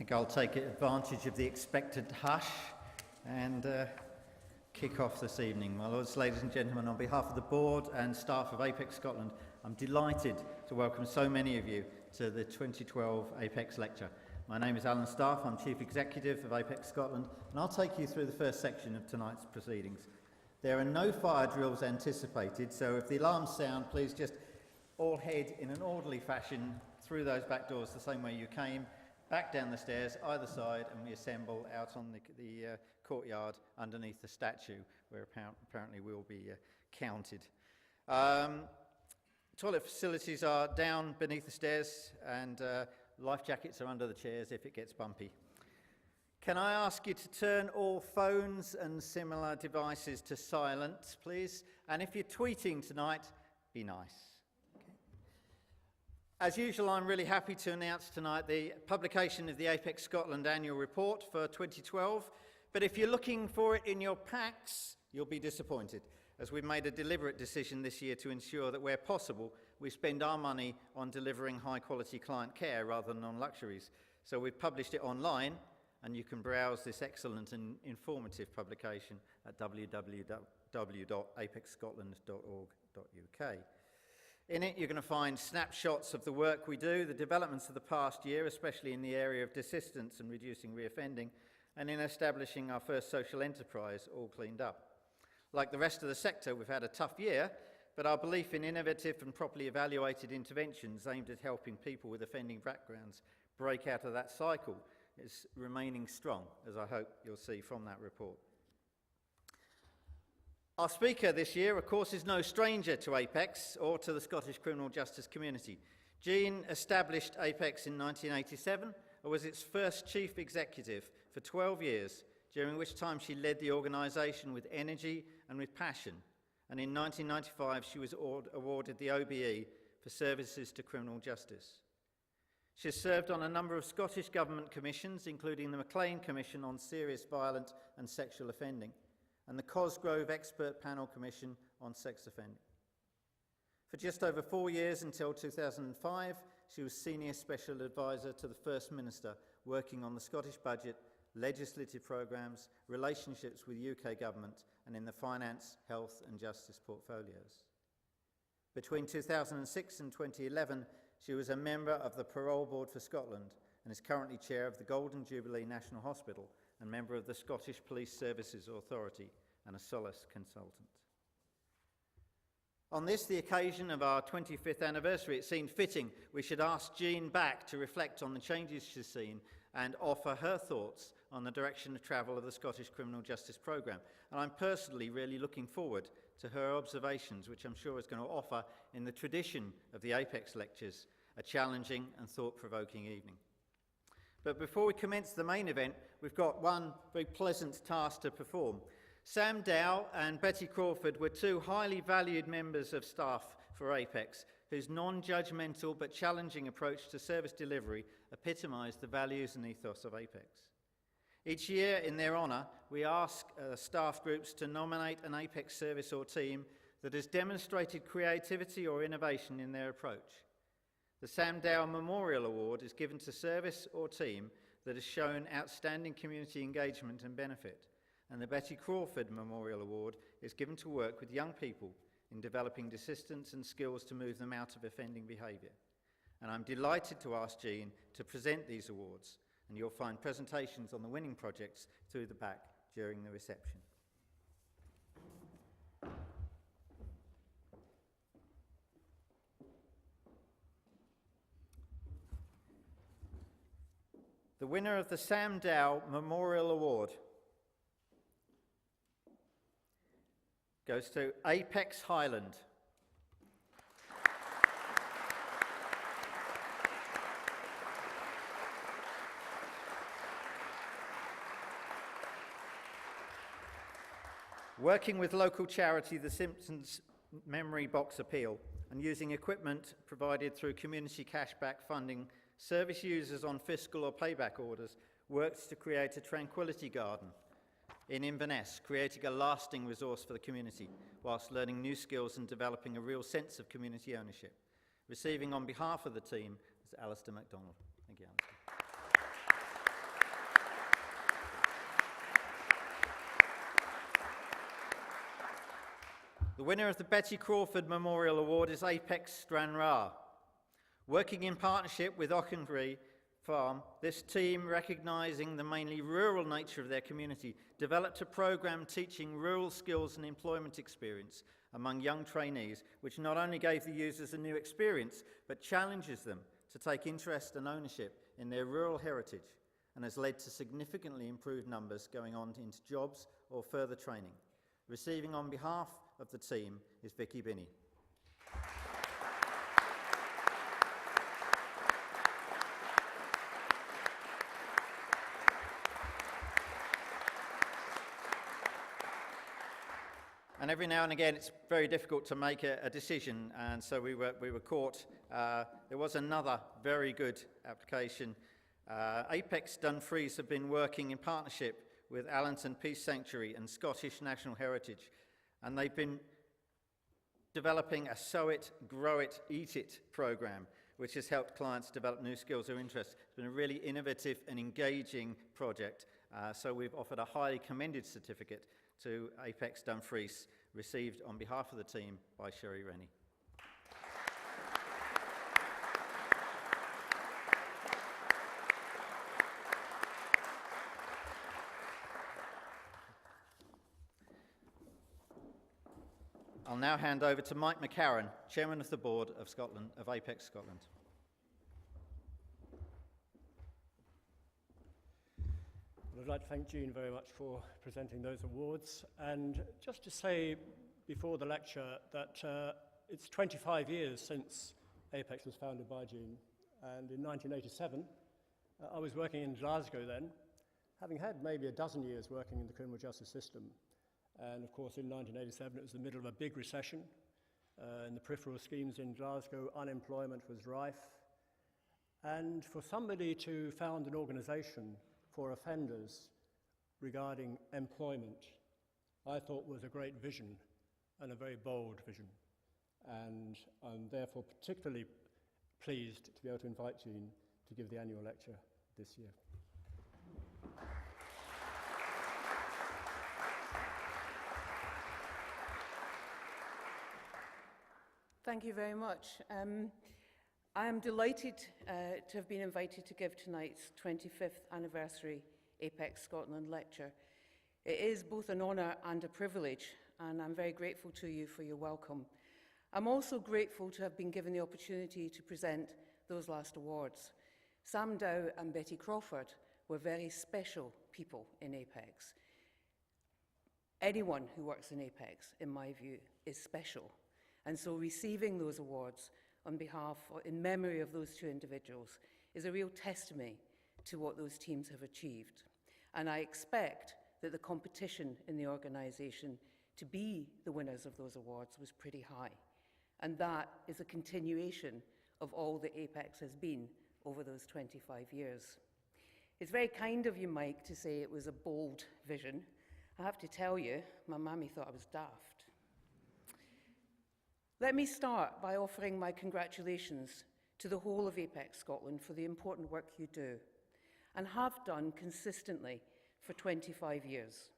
think I'll take advantage of the expected hush and kick off this evening. My lords, ladies and gentlemen, on behalf of the board and staff of APEX Scotland, I'm delighted to welcome so many of you to the 2012 APEX lecture. My name is Alan Staff, I'm Chief Executive of APEX Scotland, and I'll take you through the first section of tonight's proceedings. There are no fire drills anticipated, so if the alarms sound, please just all head in an orderly fashion through those back doors the same way you came, back down the stairs either side, and we assemble out on the courtyard underneath the statue, where apparently we'll be counted. Toilet facilities are down beneath the stairs, and life jackets are under the chairs if it gets bumpy. Can I ask you to turn all phones and similar devices to silent, please? And if you're tweeting tonight, be nice. As usual, I'm really happy to announce tonight the publication of the APEX Scotland Annual Report for 2012, but if you're looking for it in your packs, you'll be disappointed, as we've made a deliberate decision this year to ensure that where possible, we spend our money on delivering high-quality client care rather than on luxuries. So we've published it online, and you can browse this excellent and informative publication at www.apexscotland.org.uk. In it, you're going to find snapshots of the work we do, the developments of the past year, especially in the area of desistance and reducing reoffending, and in establishing our first social enterprise, all cleaned up. Like the rest of the sector, we've had a tough year, but our belief in innovative and properly evaluated interventions aimed at helping people with offending backgrounds break out of that cycle is remaining strong, as I hope you'll see from that report. Our speaker this year, of course, is no stranger to APEX or to the Scottish criminal justice community. Jeane established APEX in 1987 and was its first chief executive for 12 years, during which time she led the organisation with energy and with passion. And in 1995, she was awarded the OBE for services to criminal justice. She has served on a number of Scottish Government commissions, including the Maclean Commission on Serious Violent and Sexual Offending, and the Cosgrove Expert Panel Commission on Sex Offending. For just over 4 years, until 2005, she was Senior Special Advisor to the First Minister, working on the Scottish budget, legislative programmes, relationships with UK Government, and in the finance, health and justice portfolios. Between 2006 and 2011, she was a member of the Parole Board for Scotland and is currently chair of the Golden Jubilee National Hospital and member of the Scottish Police Services Authority and a Solace consultant. On this, the occasion of our 25th anniversary, it seemed fitting we should ask Jeane back to reflect on the changes she's seen and offer her thoughts on the direction of travel of the Scottish Criminal Justice Programme. And I'm personally really looking forward to her observations, which I'm sure is going to offer, in the tradition of the APEX lectures, a challenging and thought-provoking evening. But before we commence the main event, we've got one very pleasant task to perform. Sam Dow and Betty Crawford were two highly valued members of staff for APEX, whose non-judgmental but challenging approach to service delivery epitomised the values and ethos of APEX. Each year, in their honour, we ask staff groups to nominate an APEX service or team that has demonstrated creativity or innovation in their approach. The Sam Dow Memorial Award is given to service or team that has shown outstanding community engagement and benefit, and the Betty Crawford Memorial Award is given to work with young people in developing desistance and skills to move them out of offending behaviour. And I'm delighted to ask Jeane to present these awards, and you'll find presentations on the winning projects through the back during the reception. The winner of the Sam Dow Memorial Award goes to APEX Highland. Working with local charity The Simpsons Memory Box Appeal and using equipment provided through community cashback funding, service users on fiscal or payback orders worked to create a tranquility garden in Inverness, creating a lasting resource for the community, whilst learning new skills and developing a real sense of community ownership. Receiving on behalf of the team is Alistair MacDonald. Thank you, Alistair. The winner of the Betty Crawford Memorial Award is Apex Stranraer. Working in partnership with Auchenbury Farm, this team, recognising the mainly rural nature of their community, developed a programme teaching rural skills and employment experience among young trainees, which not only gave the users a new experience, but challenges them to take interest and ownership in their rural heritage, and has led to significantly improved numbers going on into jobs or further training. Receiving on behalf of the team is Vicky Binney. And every now and again, it's very difficult to make a decision, and so we were caught. There was another very good application. Apex Dumfries have been working in partnership with Allenton Peace Sanctuary and Scottish National Heritage, and they've been developing a Sow It, Grow It, Eat It program, which has helped clients develop new skills or interests. It's been a really innovative and engaging project, so we've offered a highly commended certificate to Apex Dumfries, received on behalf of the team by Sherry Rennie. I'll now hand over to Mike McCarran, Chairman of the Board of Scotland, of Apex Scotland. Well, I'd like to thank Jeane very much for presenting those awards, and just to say before the lecture that it's 25 years since Apex was founded by Jeane, and in 1987 I was working in Glasgow then, having had maybe a dozen years working in the criminal justice system. And of course in 1987 it was the middle of a big recession. In the peripheral schemes in Glasgow, unemployment was rife, and for somebody to found an organisation for offenders regarding employment, I thought was a great vision and a very bold vision. And I'm therefore particularly pleased to be able to invite Jeane to give the annual lecture this year. Thank you very much. I am delighted to have been invited to give tonight's 25th anniversary Apex Scotland lecture. It is both an honour and a privilege, and I'm very grateful to you for your welcome. I'm also grateful to have been given the opportunity to present those last awards. Sam Dow and Betty Crawford were very special people in Apex. Anyone who works in Apex, in my view, is special. And so receiving those awards on behalf or in memory of those two individuals is a real testimony to what those teams have achieved. And I expect that the competition in the organisation to be the winners of those awards was pretty high. And that is a continuation of all that Apex has been over those 25 years. It's very kind of you, Mike, to say it was a bold vision. I have to tell you, my mammy thought I was daft. Let me start by offering my congratulations to the whole of Apex Scotland for the important work you do and have done consistently for 25 years.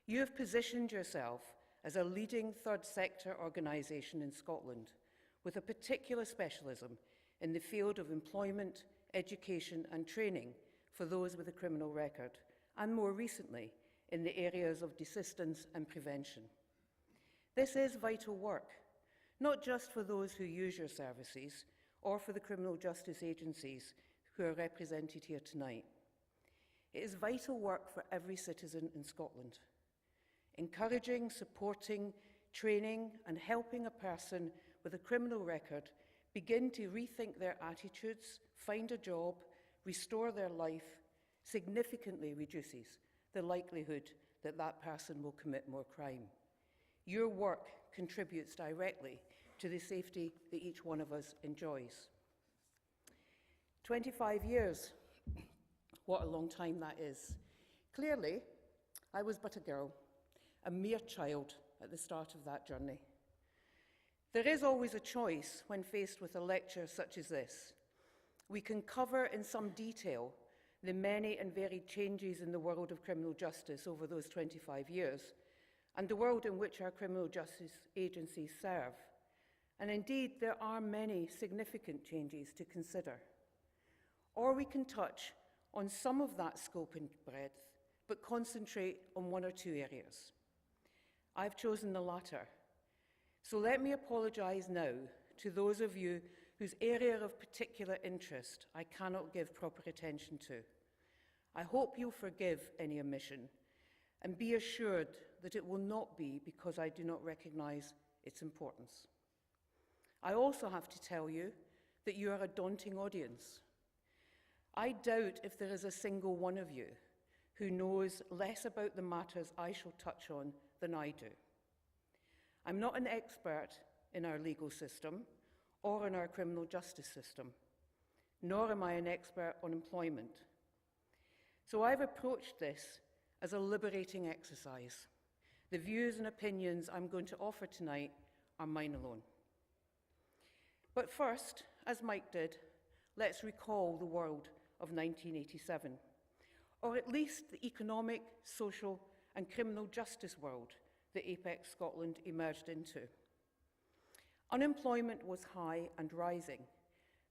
You have positioned yourself as a leading third sector organisation in Scotland with a particular specialism in the field of employment, education and training for those with a criminal record, and more recently in the areas of desistance and prevention. This is vital work, not just for those who use your services or for the criminal justice agencies who are represented here tonight. It is vital work for every citizen in Scotland. Encouraging, supporting, training and helping a person with a criminal record begin to rethink their attitudes, find a job, restore their life, significantly reduces the likelihood that that person will commit more crime. Your work contributes directly to the safety that each one of us enjoys. 25 years, what a long time that is. Clearly, I was but a girl, a mere child at the start of that journey. There is always a choice when faced with a lecture such as this. We can cover in some detail the many and varied changes in the world of criminal justice over those 25 years, and the world in which our criminal justice agencies serve. And indeed, there are many significant changes to consider. Or we can touch on some of that scope and breadth, but concentrate on one or two areas. I've chosen the latter. So let me apologise now to those of you whose area of particular interest I cannot give proper attention to. I hope you'll forgive any omission and be assured that it will not be because I do not recognise its importance. I also have to tell you that you are a daunting audience. I doubt if there is a single one of you who knows less about the matters I shall touch on than I do. I'm not an expert in our legal system or in our criminal justice system, nor am I an expert on employment. So I've approached this as a liberating exercise. The views and opinions I'm going to offer tonight are mine alone. But first, as Mike did, let's recall the world of 1987, or at least the economic, social and criminal justice world that Apex Scotland emerged into. Unemployment was high and rising.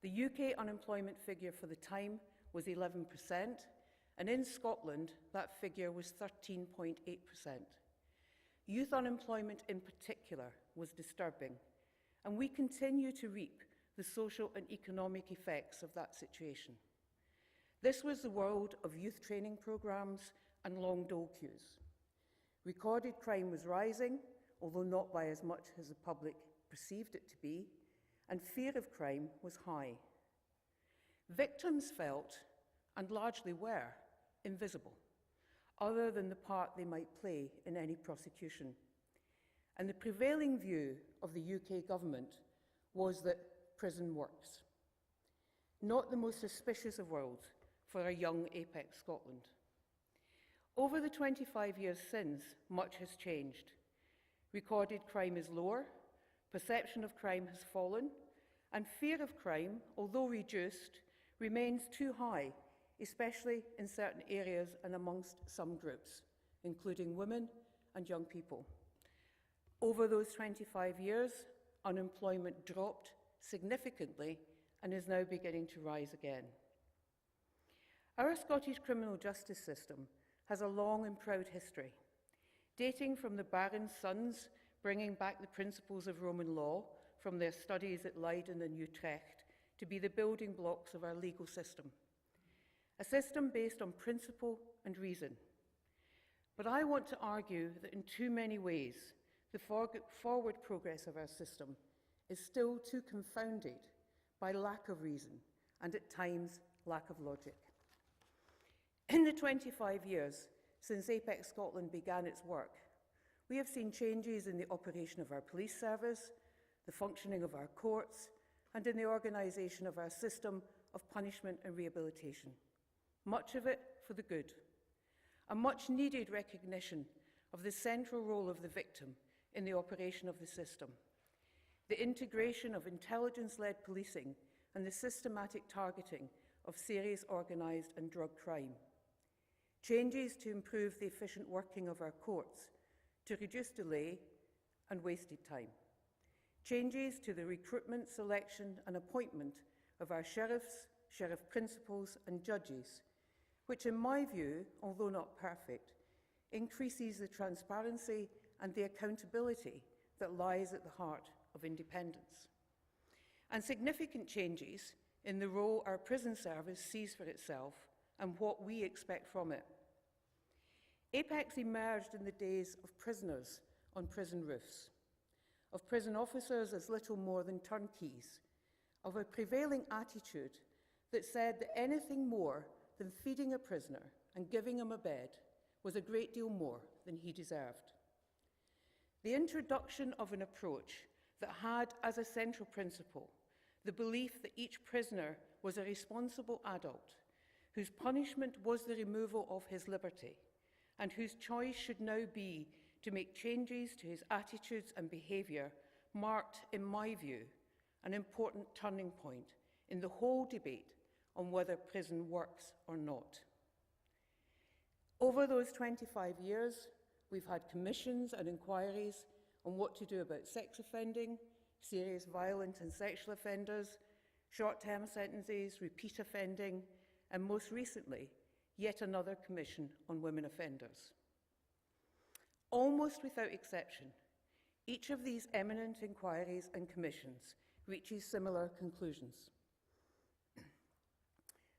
The UK unemployment figure for the time was 11%, and in Scotland that figure was 13.8%. Youth unemployment in particular was disturbing, and we continue to reap the social and economic effects of that situation. This was the world of youth training programmes and long dole queues. Recorded crime was rising, although not by as much as the public perceived it to be, and fear of crime was high. Victims felt, and largely were, invisible, other than the part they might play in any prosecution. And the prevailing view of the UK government was that prison works. Not the most suspicious of worlds for a young Apex Scotland. Over the 25 years since, much has changed. Recorded crime is lower, perception of crime has fallen, and fear of crime, although reduced, remains too high, especially in certain areas and amongst some groups, including women and young people. Over those 25 years, unemployment dropped significantly and is now beginning to rise again. Our Scottish criminal justice system has a long and proud history, dating from the Baron's sons bringing back the principles of Roman law from their studies at Leiden and Utrecht to be the building blocks of our legal system, a system based on principle and reason. But I want to argue that in too many ways, the forward progress of our system is still too confounded by lack of reason and at times lack of logic. In the 25 years since Apex Scotland began its work, we have seen changes in the operation of our police service, the functioning of our courts, and in the organisation of our system of punishment and rehabilitation. Much of it for the good. A much needed recognition of the central role of the victim in the operation of the system. The integration of intelligence-led policing and the systematic targeting of serious organised and drug crime. Changes to improve the efficient working of our courts, to reduce delay and wasted time. Changes to the recruitment, selection and appointment of our sheriffs, sheriff principals and judges, which in my view, although not perfect, increases the transparency and the accountability that lies at the heart of independence. And significant changes in the role our prison service sees for itself and what we expect from it. Apex emerged in the days of prisoners on prison roofs, of prison officers as little more than turnkeys, of a prevailing attitude that said that anything more than feeding a prisoner and giving him a bed was a great deal more than he deserved. The introduction of an approach that had as a central principle the belief that each prisoner was a responsible adult whose punishment was the removal of his liberty and whose choice should now be to make changes to his attitudes and behaviour marked, in my view, an important turning point in the whole debate on whether prison works or not. Over those 25 years, we've had commissions and inquiries on what to do about sex offending, serious violent and sexual offenders, short-term sentences, repeat offending, and most recently, yet another commission on women offenders. Almost without exception, each of these eminent inquiries and commissions reaches similar conclusions.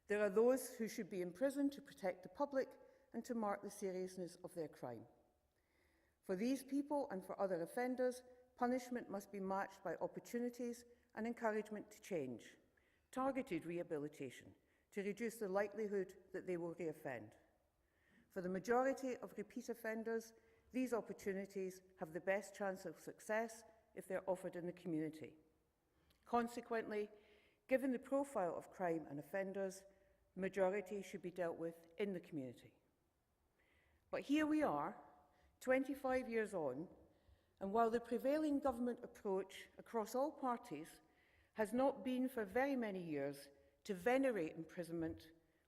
There are those who should be in prison to protect the public and to mark the seriousness of their crime. For these people and for other offenders, punishment must be matched by opportunities and encouragement to change, targeted rehabilitation to reduce the likelihood that they will reoffend. For the majority of repeat offenders, these opportunities have the best chance of success if they're offered in the community. Consequently, given the profile of crime and offenders, the majority should be dealt with in the community. But here we are, 25 years on, and while the prevailing government approach across all parties has not been for very many years to venerate imprisonment,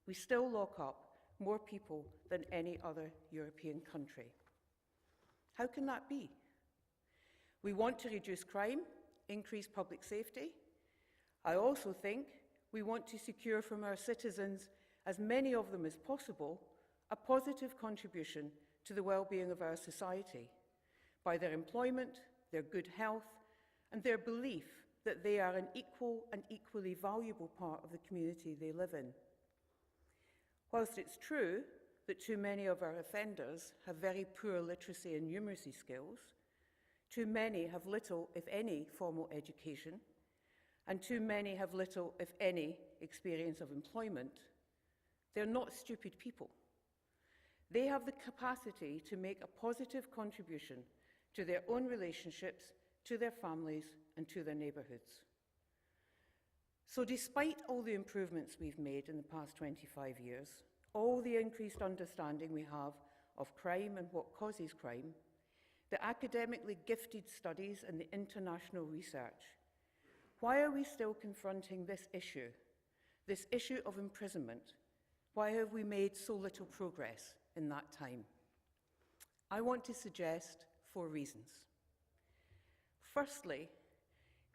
we still lock up more people than any other European country. How can that be? We want to reduce crime, increase public safety. I also think we want to secure from our citizens, as many of them as possible, a positive contribution to the well-being of our society by their employment, their good health, and their belief that they are an equal and equally valuable part of the community they live in. Whilst it's true that too many of our offenders have very poor literacy and numeracy skills, too many have little, if any, formal education, and too many have little, if any, experience of employment, they're not stupid people. They have the capacity to make a positive contribution to their own relationships, to their families, and to their neighbourhoods. So despite all the improvements we've made in the past 25 years, all the increased understanding we have of crime and what causes crime, the academically gifted studies and the international research, why are we still confronting this issue of imprisonment? Why have we made so little progress in that time? I want to suggest 4 reasons. Firstly,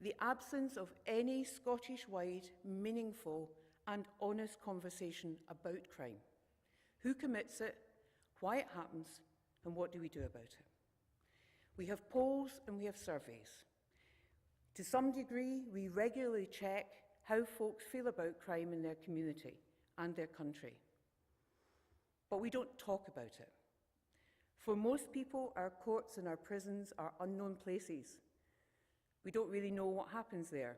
the absence of any Scottish-wide, meaningful and honest conversation about crime. Who commits it, why it happens, and what do we do about it? We have polls and we have surveys. To some degree, we regularly check how folks feel about crime in their community and their country. But we don't talk about it. For most people, our courts and our prisons are unknown places. We don't really know what happens there.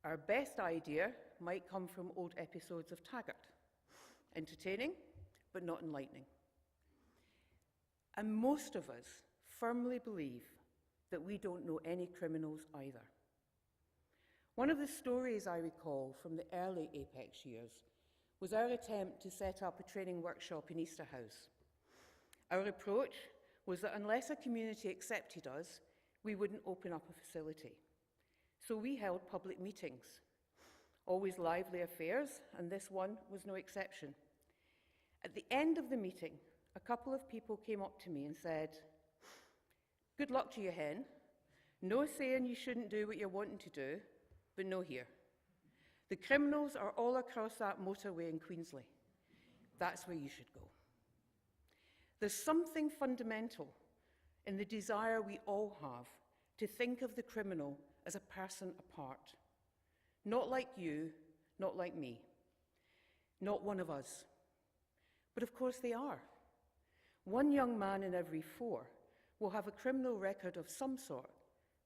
Our best idea might come from old episodes of Taggart. Entertaining, but not enlightening. And most of us firmly believe that we don't know any criminals either. One of the stories I recall from the early Apex years was our attempt to set up a training workshop in Easterhouse. Our approach was that unless a community accepted us, we wouldn't open up a facility. So we held public meetings, always lively affairs, and this one was no exception. At the end of the meeting, a couple of people came up to me and said, "Good luck to you, Hen. No saying you shouldn't do what you're wanting to do, but no here. The criminals are all across that motorway in Queensley. That's where you should go." There's something fundamental in the desire we all have to think of the criminal as a person apart. Not like you, not like me, not one of us. But of course they are. One young man in every 4 will have a criminal record of some sort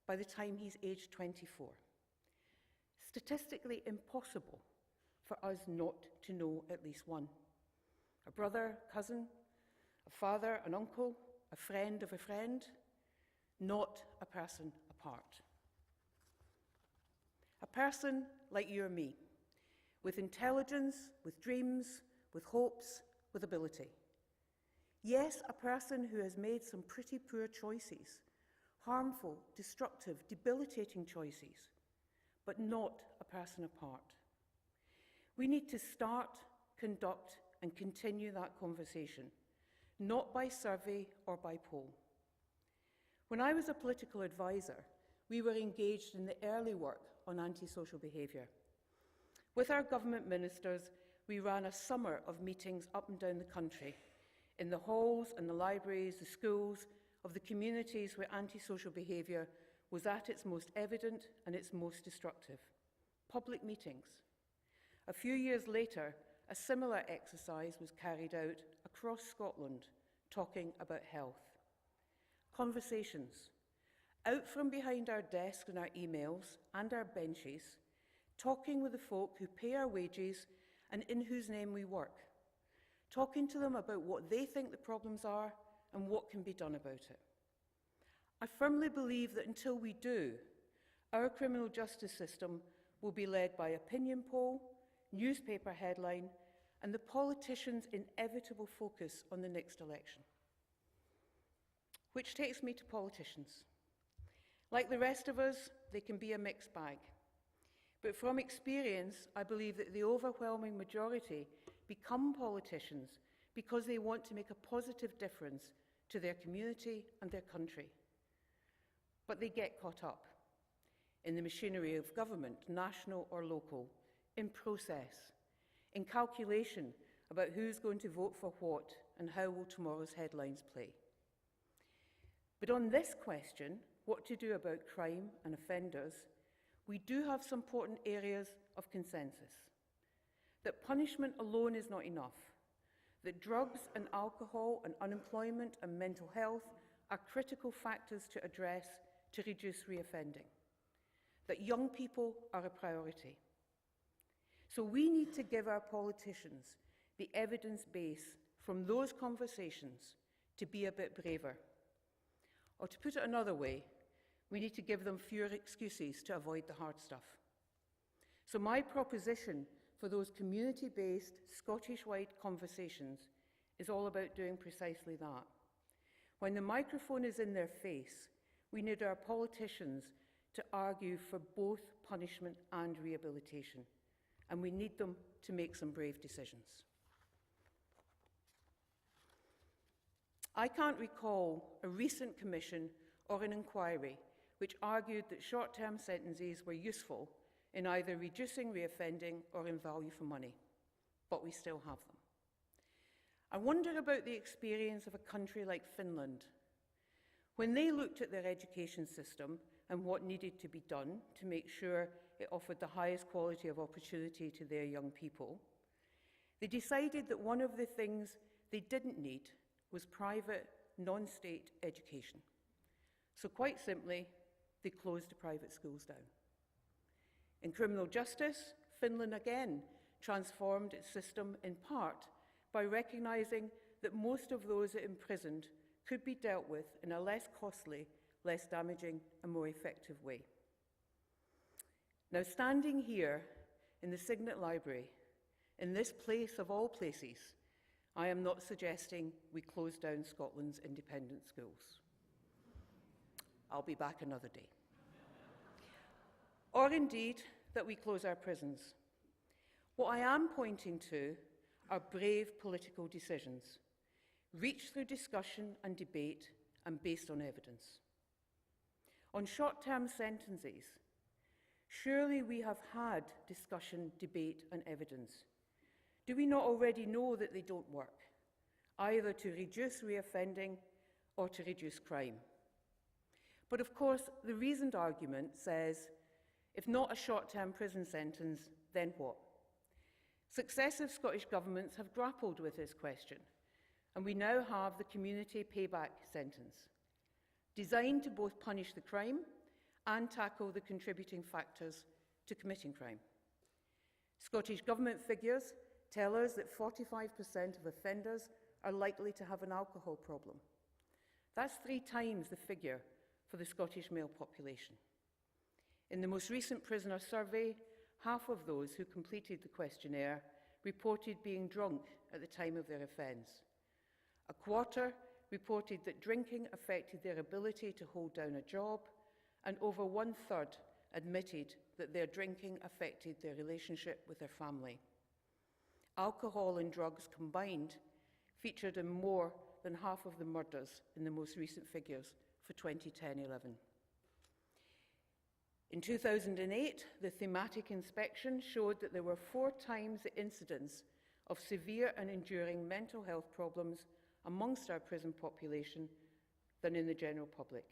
by the time he's aged 24. Statistically impossible for us not to know at least one. A brother, cousin, a father, an uncle, a friend of a friend, not a person apart. A person like you or me, with intelligence, with dreams, with hopes, with ability. Yes, a person who has made some pretty poor choices, harmful, destructive, debilitating choices, but not a person apart. We need to start, conduct, and continue that conversation, not by survey or by poll. When I was a political advisor, we were engaged in the early work on antisocial behaviour. With our government ministers, we ran a summer of meetings up and down the country, in the halls and the libraries, the schools of the communities where antisocial behaviour was at its most evident and its most destructive. Public meetings. A few years later, a similar exercise was carried out across Scotland, talking about health. Conversations. Out from behind our desks and our emails and our benches, talking with the folk who pay our wages and in whose name we work. Talking to them about what they think the problems are and what can be done about it. I firmly believe that until we do, our criminal justice system will be led by opinion poll, newspaper headline, and the politicians' inevitable focus on the next election. Which takes me to politicians. Like the rest of us, they can be a mixed bag. But from experience, I believe that the overwhelming majority become politicians because they want to make a positive difference to their community and their country. But they get caught up in the machinery of government, national or local, in process, in calculation about who's going to vote for what and how will tomorrow's headlines play. But on this question, what to do about crime and offenders, we do have some important areas of consensus. That punishment alone is not enough. That drugs and alcohol and unemployment and mental health are critical factors to address to reduce reoffending. That young people are a priority. So we need to give our politicians the evidence base from those conversations to be a bit braver. Or to put it another way, we need to give them fewer excuses to avoid the hard stuff. So my proposition for those community-based, Scottish-wide conversations is all about doing precisely that. When the microphone is in their face, we need our politicians to argue for both punishment and rehabilitation, and we need them to make some brave decisions. I can't recall a recent commission or an inquiry which argued that short-term sentences were useful in either reducing reoffending or in value for money, but we still have them. I wonder about the experience of a country like Finland. When they looked at their education system and what needed to be done to make sure it offered the highest quality of opportunity to their young people, they decided that one of the things they didn't need was private, non-state education. So quite simply, they closed the private schools down. In criminal justice, Finland again transformed its system in part by recognising that most of those it imprisoned could be dealt with in a less costly, less damaging and more effective way. Now, standing here in the Signet Library, in this place of all places, I am not suggesting we close down Scotland's independent schools. I'll be back another day. Or indeed, that we close our prisons. What I am pointing to are brave political decisions, reached through discussion and debate and based on evidence. On short-term sentences, surely we have had discussion, debate and evidence. Do we not already know that they don't work, either to reduce reoffending or to reduce crime? But of course, the reasoned argument says, if not a short-term prison sentence, then what? Successive Scottish governments have grappled with this question, and we now have the community payback sentence, designed to both punish the crime and tackle the contributing factors to committing crime. Scottish Government figures tell us that 45% of offenders are likely to have an alcohol problem. That's 3 times the figure for the Scottish male population. In the most recent prisoner survey, half of those who completed the questionnaire reported being drunk at the time of their offence. A quarter reported that drinking affected their ability to hold down a job, and over 1/3 admitted that their drinking affected their relationship with their family. Alcohol and drugs combined featured in more than half of the murders in the most recent figures for 2010-11. In 2008, the thematic inspection showed that there were 4 times the incidence of severe and enduring mental health problems amongst our prison population than in the general public.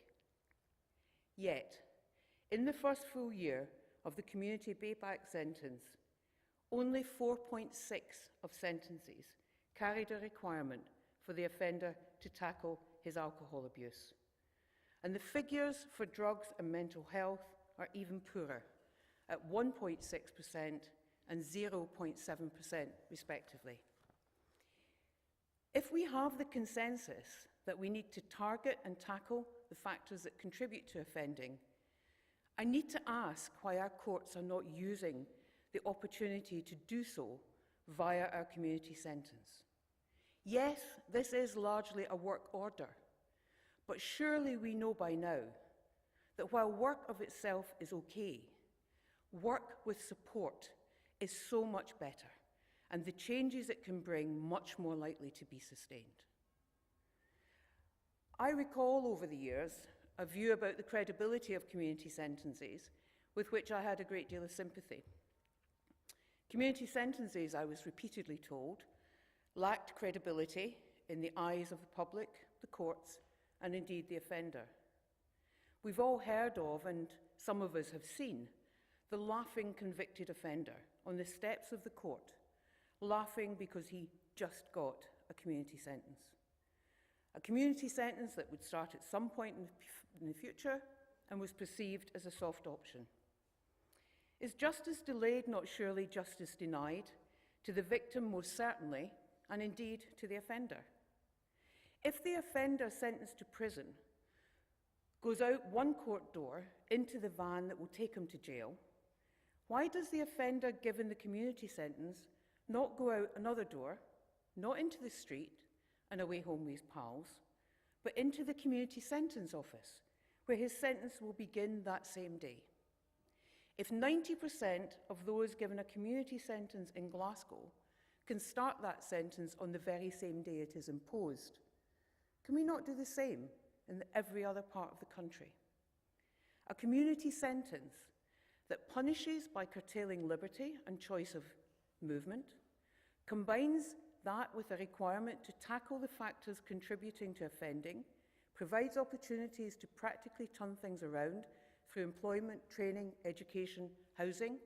Yet, in the first full year of the community payback sentence, only 4.6 of sentences carried a requirement for the offender to tackle his alcohol abuse. And the figures for drugs and mental health are even poorer, at 1.6% and 0.7% respectively. If we have the consensus that we need to target and tackle the factors that contribute to offending, I need to ask why our courts are not using the opportunity to do so via our community sentence. Yes, this is largely a work order, but surely we know by now that while work of itself is okay, work with support is so much better, and the changes it can bring much more likely to be sustained. I recall over the years a view about the credibility of community sentences with which I had a great deal of sympathy. Community sentences, I was repeatedly told, lacked credibility in the eyes of the public, the courts, and indeed the offender. We've all heard of, and some of us have seen, the laughing convicted offender on the steps of the court, laughing because he just got a community sentence. A community sentence that would start at some point in the future and was perceived as a soft option. Is justice delayed, not surely justice denied? To the victim, most certainly, and indeed to the offender. If the offender sentenced to prison goes out one court door into the van that will take him to jail, why does the offender given the community sentence not go out another door, not into the street and away home with his pals, but into the community sentence office, where his sentence will begin that same day? If 90% of those given a community sentence in Glasgow can start that sentence on the very same day it is imposed, can we not do the same in every other part of the country? A community sentence that punishes by curtailing liberty and choice of movement, combines that with a requirement to tackle the factors contributing to offending, provides opportunities to practically turn things around through employment, training, education, housing,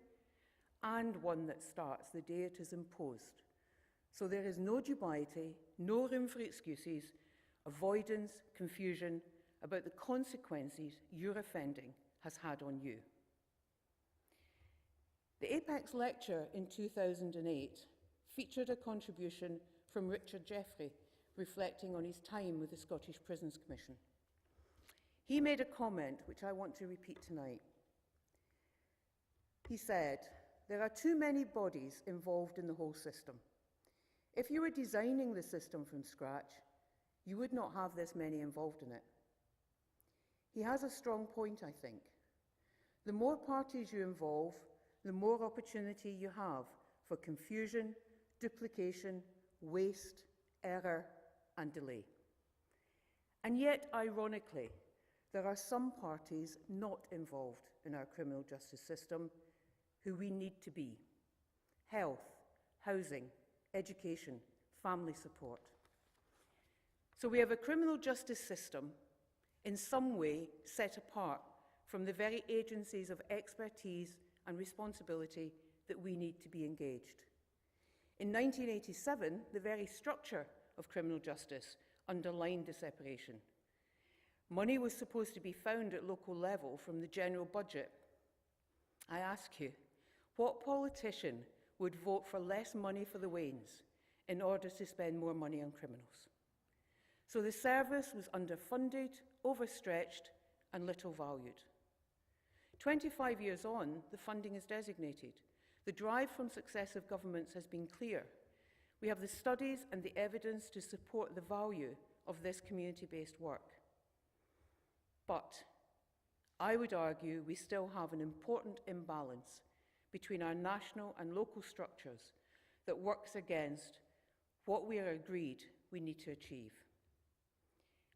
and one that starts the day it is imposed. So there is no dubiety, no room for excuses, avoidance, confusion about the consequences your offending has had on you. The Apex lecture in 2008 featured a contribution from Richard Jeffrey, reflecting on his time with the Scottish Prisons Commission. He made a comment which I want to repeat tonight. He said, "There are too many bodies involved in the whole system. If you were designing the system from scratch, you would not have this many involved in it." He has a strong point, I think. The more parties you involve, the more opportunity you have for confusion, duplication, waste, error, and delay. And yet, ironically, there are some parties not involved in our criminal justice system who we need to be. Health, housing, education, family support. So we have a criminal justice system in some way set apart from the very agencies of expertise and responsibility that we need to be engaged. In 1987, the very structure of criminal justice underlined the separation. Money was supposed to be found at local level from the general budget. I ask you, what politician would vote for less money for the Wains in order to spend more money on criminals? So the service was underfunded, overstretched, and little valued. 25 years on, the funding is designated. The drive from successive governments has been clear. We have the studies and the evidence to support the value of this community-based work. But I would argue we still have an important imbalance between our national and local structures that works against what we are agreed we need to achieve.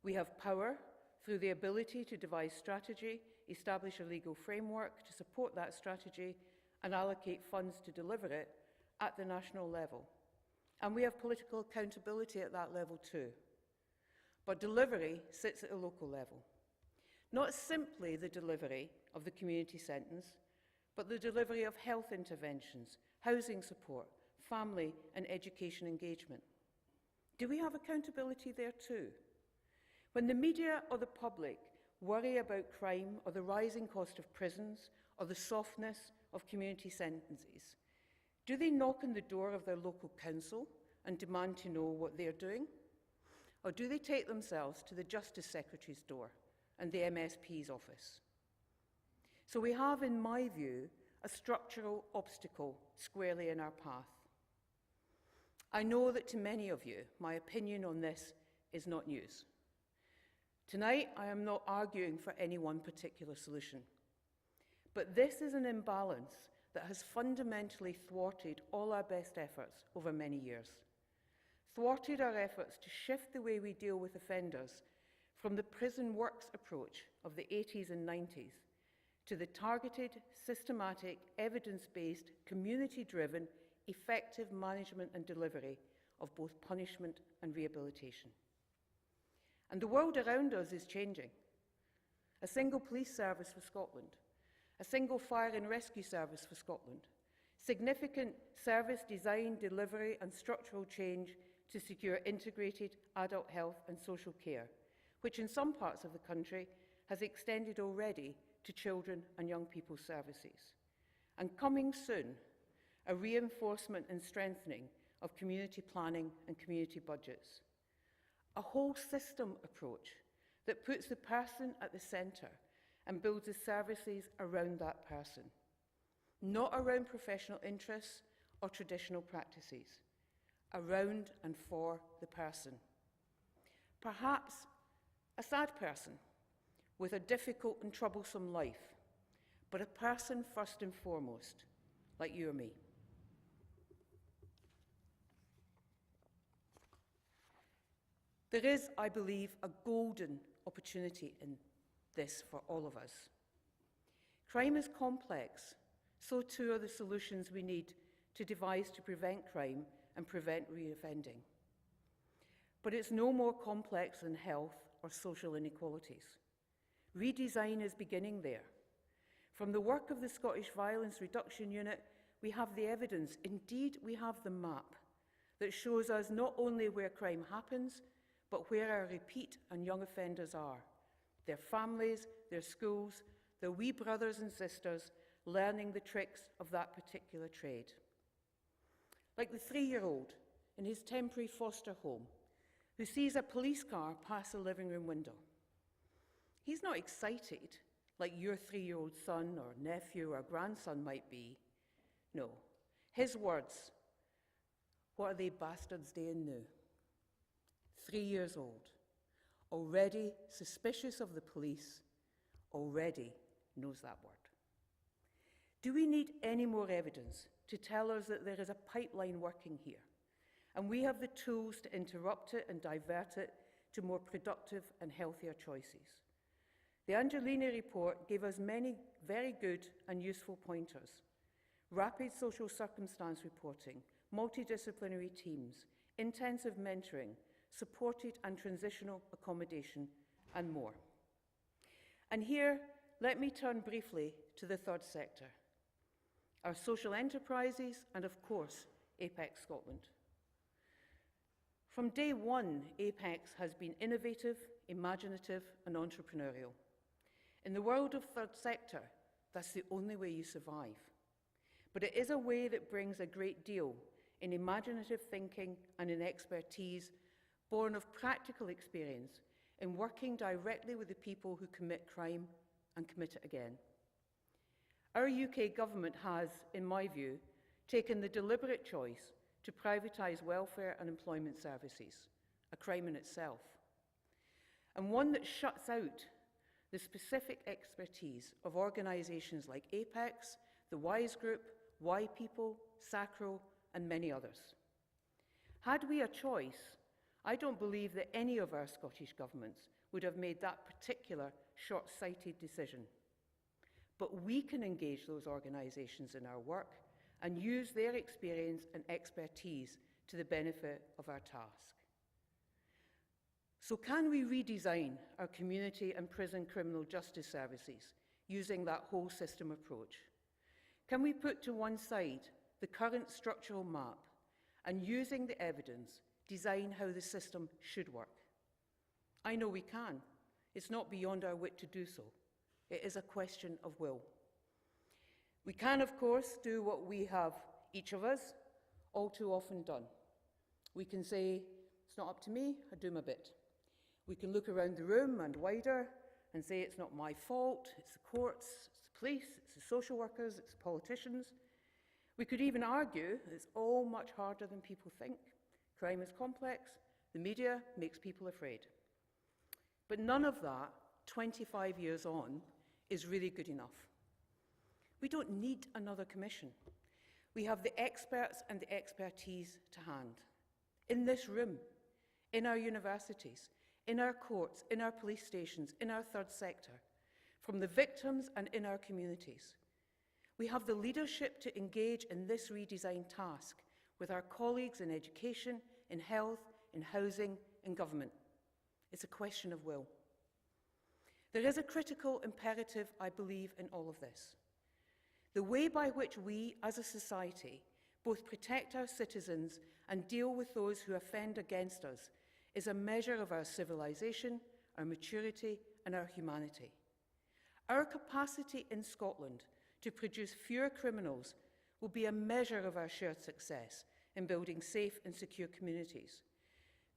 We have power through the ability to devise strategy, establish a legal framework to support that strategy, and allocate funds to deliver it at the national level. And we have political accountability at that level too. But delivery sits at a local level. Not simply the delivery of the community sentence, but the delivery of health interventions, housing support, family and education engagement. Do we have accountability there too? When the media or the public worry about crime or the rising cost of prisons or the softness of community sentences, do they knock on the door of their local council and demand to know what they're doing? Or do they take themselves to the Justice Secretary's door and the MSP's office? So we have, in my view, a structural obstacle squarely in our path. I know that to many of you, my opinion on this is not news. Tonight, I am not arguing for any one particular solution. But this is an imbalance that has fundamentally thwarted all our best efforts over many years. Thwarted our efforts to shift the way we deal with offenders from the prison works approach of the 80s and 90s to the targeted, systematic, evidence-based, community-driven, effective management and delivery of both punishment and rehabilitation. And the world around us is changing. A single police service for Scotland, a single fire and rescue service for Scotland, significant service design, delivery and structural change to secure integrated adult health and social care, which in some parts of the country has extended already to children and young people's services. And coming soon, a reinforcement and strengthening of community planning and community budgets. A whole system approach that puts the person at the centre and builds the services around that person, not around professional interests or traditional practices, around and for the person. Perhaps a sad person with a difficult and troublesome life, but a person first and foremost, like you or me. There is, I believe, a golden opportunity in this for all of us. Crime is complex, so too are the solutions we need to devise to prevent crime and prevent reoffending. But it's no more complex than health or social inequalities. Redesign is beginning there. From the work of the Scottish Violence Reduction Unit, we have the evidence, indeed we have the map, that shows us not only where crime happens, but where our repeat and young offenders are, their families, their schools, their wee brothers and sisters learning the tricks of that particular trade. Like the 3-year-old in his temporary foster home who sees a police car pass a living room window. He's not excited like your 3-year-old son or nephew or grandson might be. No, his words, what are they bastards doing now? 3 years old, already suspicious of the police, already knows that word. Do we need any more evidence to tell us that there is a pipeline working here, and we have the tools to interrupt it and divert it to more productive and healthier choices? The Angelini report gave us many very good and useful pointers. Rapid social circumstance reporting, multidisciplinary teams, intensive mentoring, supported and transitional accommodation, and more. And here, let me turn briefly to the third sector, our social enterprises, and of course, Apex Scotland. From day one, Apex has been innovative, imaginative, and entrepreneurial. In the world of third sector, that's the only way you survive. But it is a way that brings a great deal in imaginative thinking and in expertise born of practical experience in working directly with the people who commit crime and commit it again. Our UK government has, in my view, taken the deliberate choice to privatise welfare and employment services, a crime in itself, and one that shuts out the specific expertise of organisations like Apex, the WISE Group, Y People, SACRO, and many others. Had we a choice, I don't believe that any of our Scottish governments would have made that particular short-sighted decision. But we can engage those organisations in our work and use their experience and expertise to the benefit of our task. So can we redesign our community and prison criminal justice services using that whole system approach? Can we put to one side the current structural map and, using the evidence, design how the system should work? I know we can. It's not beyond our wit to do so. It is a question of will. We can, of course, do what we have, each of us, all too often done. We can say, it's not up to me, I do my bit. We can look around the room and wider and say it's not my fault, it's the courts, it's the police, it's the social workers, it's the politicians. We could even argue it's all much harder than people think. Crime is complex, the media makes people afraid. But none of that, 25 years on, is really good enough. We don't need another commission. We have the experts and the expertise to hand. In this room, in our universities, in our courts, in our police stations, in our third sector, from the victims and in our communities. We have the leadership to engage in this redesign task with our colleagues in education, in health, in housing, in government. It's a question of will. There is a critical imperative, I believe, in all of this. The way by which we, as a society, both protect our citizens and deal with those who offend against us is a measure of our civilization, our maturity, and our humanity. Our capacity in Scotland to produce fewer criminals will be a measure of our shared success in building safe and secure communities.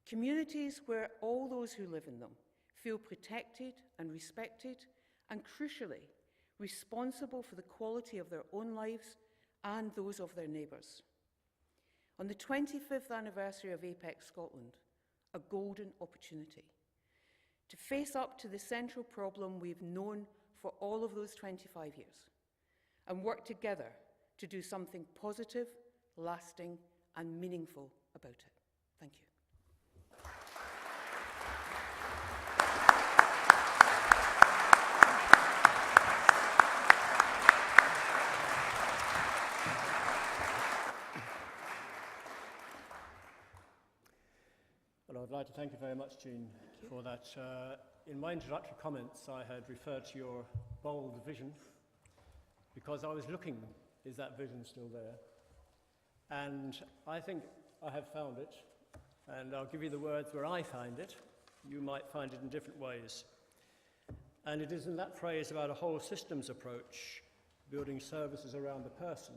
Communities where all those who live in them feel protected and respected, and crucially, responsible for the quality of their own lives and those of their neighbours. On the 25th anniversary of Apex Scotland, a golden opportunity to face up to the central problem we've known for all of those 25 years and work together to do something positive, lasting, and meaningful about it. Thank you. Well, I'd like to thank you very much, Jeane, for that. In my introductory comments, I had referred to your bold vision because I was looking, is that vision still there? And I think I have found it, and I'll give you the words where I find it. You might find it in different ways. And it is in that phrase about a whole systems approach, building services around the person.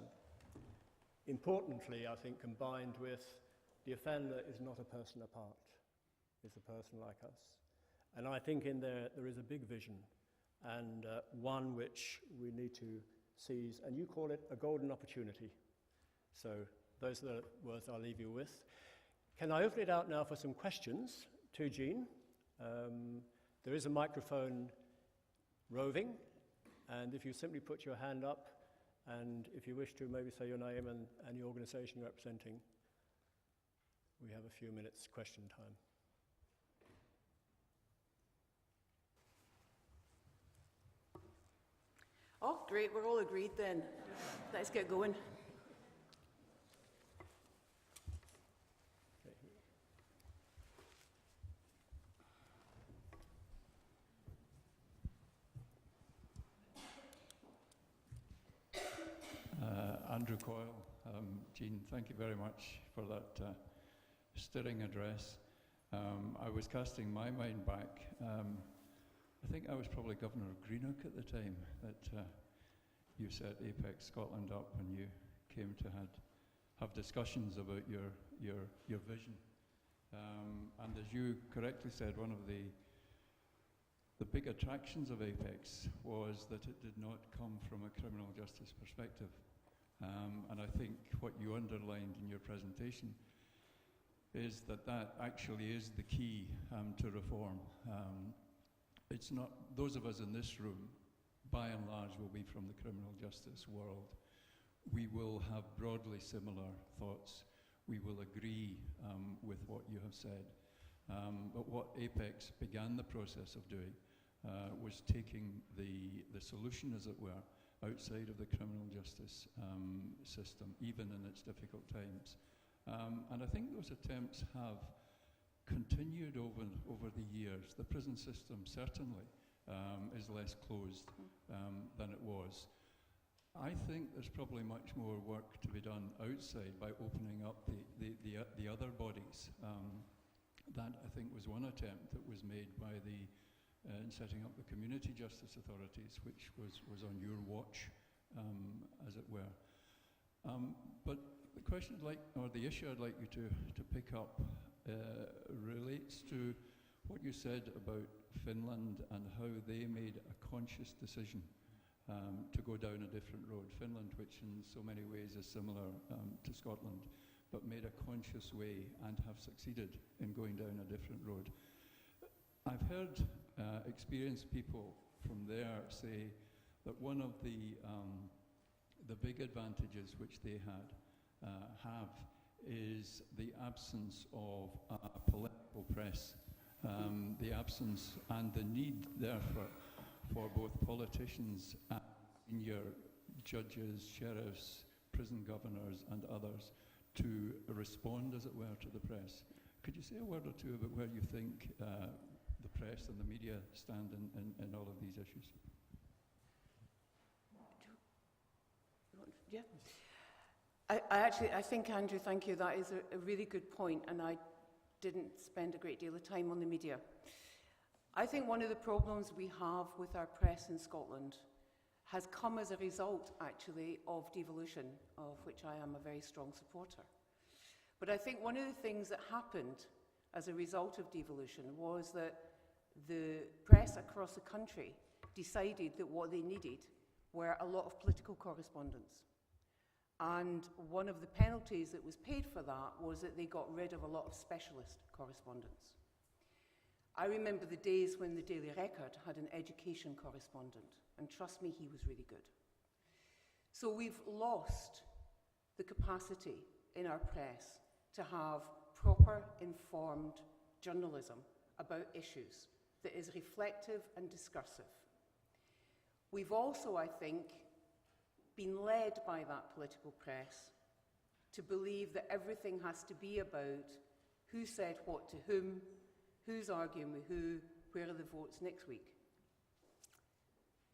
Importantly, I think, combined with the offender is not a person apart, it's a person like us. And I think in there is a big vision, and one which we need to seize, and you call it a golden opportunity. So those are the words I'll leave you with. Can I open it out now for some questions to Jeane? There is a microphone roving, and if you simply put your hand up, and if you wish to maybe say your name and the organisation you're representing, we have a few minutes question time. Oh, great, we're all agreed then. Let's get going. Andrew Coyle. Jeane, thank you very much for that stirring address. I was casting my mind back. I think I was probably Governor of Greenock at the time that you set Apex Scotland up and you came to have discussions about your vision. And as you correctly said, one of the big attractions of Apex was that it did not come from a criminal justice perspective. And I think what you underlined in your presentation is that actually is the key to reform. It's not, those of us in this room, by and large, will be from the criminal justice world. We will have broadly similar thoughts. We will agree with what you have said. But what Apex began the process of doing was taking the solution, as it were, outside of the criminal justice system, even in its difficult times. And I think those attempts have continued over the years. The prison system certainly is less closed than it was. I think there's probably much more work to be done outside by opening up the other bodies. That, I think, was one attempt that was made by in setting up the community justice authorities, which was on your watch, as it were. But the question the issue I'd like you to pick up relates to what you said about Finland and how they made a conscious decision to go down a different road. Finland, which in so many ways is similar to Scotland, but made a conscious way and have succeeded in going down a different road. I've heard experienced people from there say that one of the big advantages which they have is the absence of a political press, the absence and the need, therefore, for both politicians and senior judges, sheriffs, prison governors, and others to respond, as it were, to the press. Could you say a word or two about where you think the press and the media stand in all of these issues? Yeah. I think, Andrew, thank you. That is a really good point, and I didn't spend a great deal of time on the media. I think one of the problems we have with our press in Scotland has come as a result, actually, of devolution, of which I am a very strong supporter. But I think one of the things that happened as a result of devolution was that the press across the country decided that what they needed were a lot of political correspondence. And one of the penalties that was paid for that was that they got rid of a lot of specialist correspondence. I remember the days when the Daily Record had an education correspondent, and trust me, he was really good. So we've lost the capacity in our press to have proper, informed journalism about issues that is reflective and discursive. We've also, I think, been led by that political press to believe that everything has to be about who said what to whom, who's arguing with who, where are the votes next week.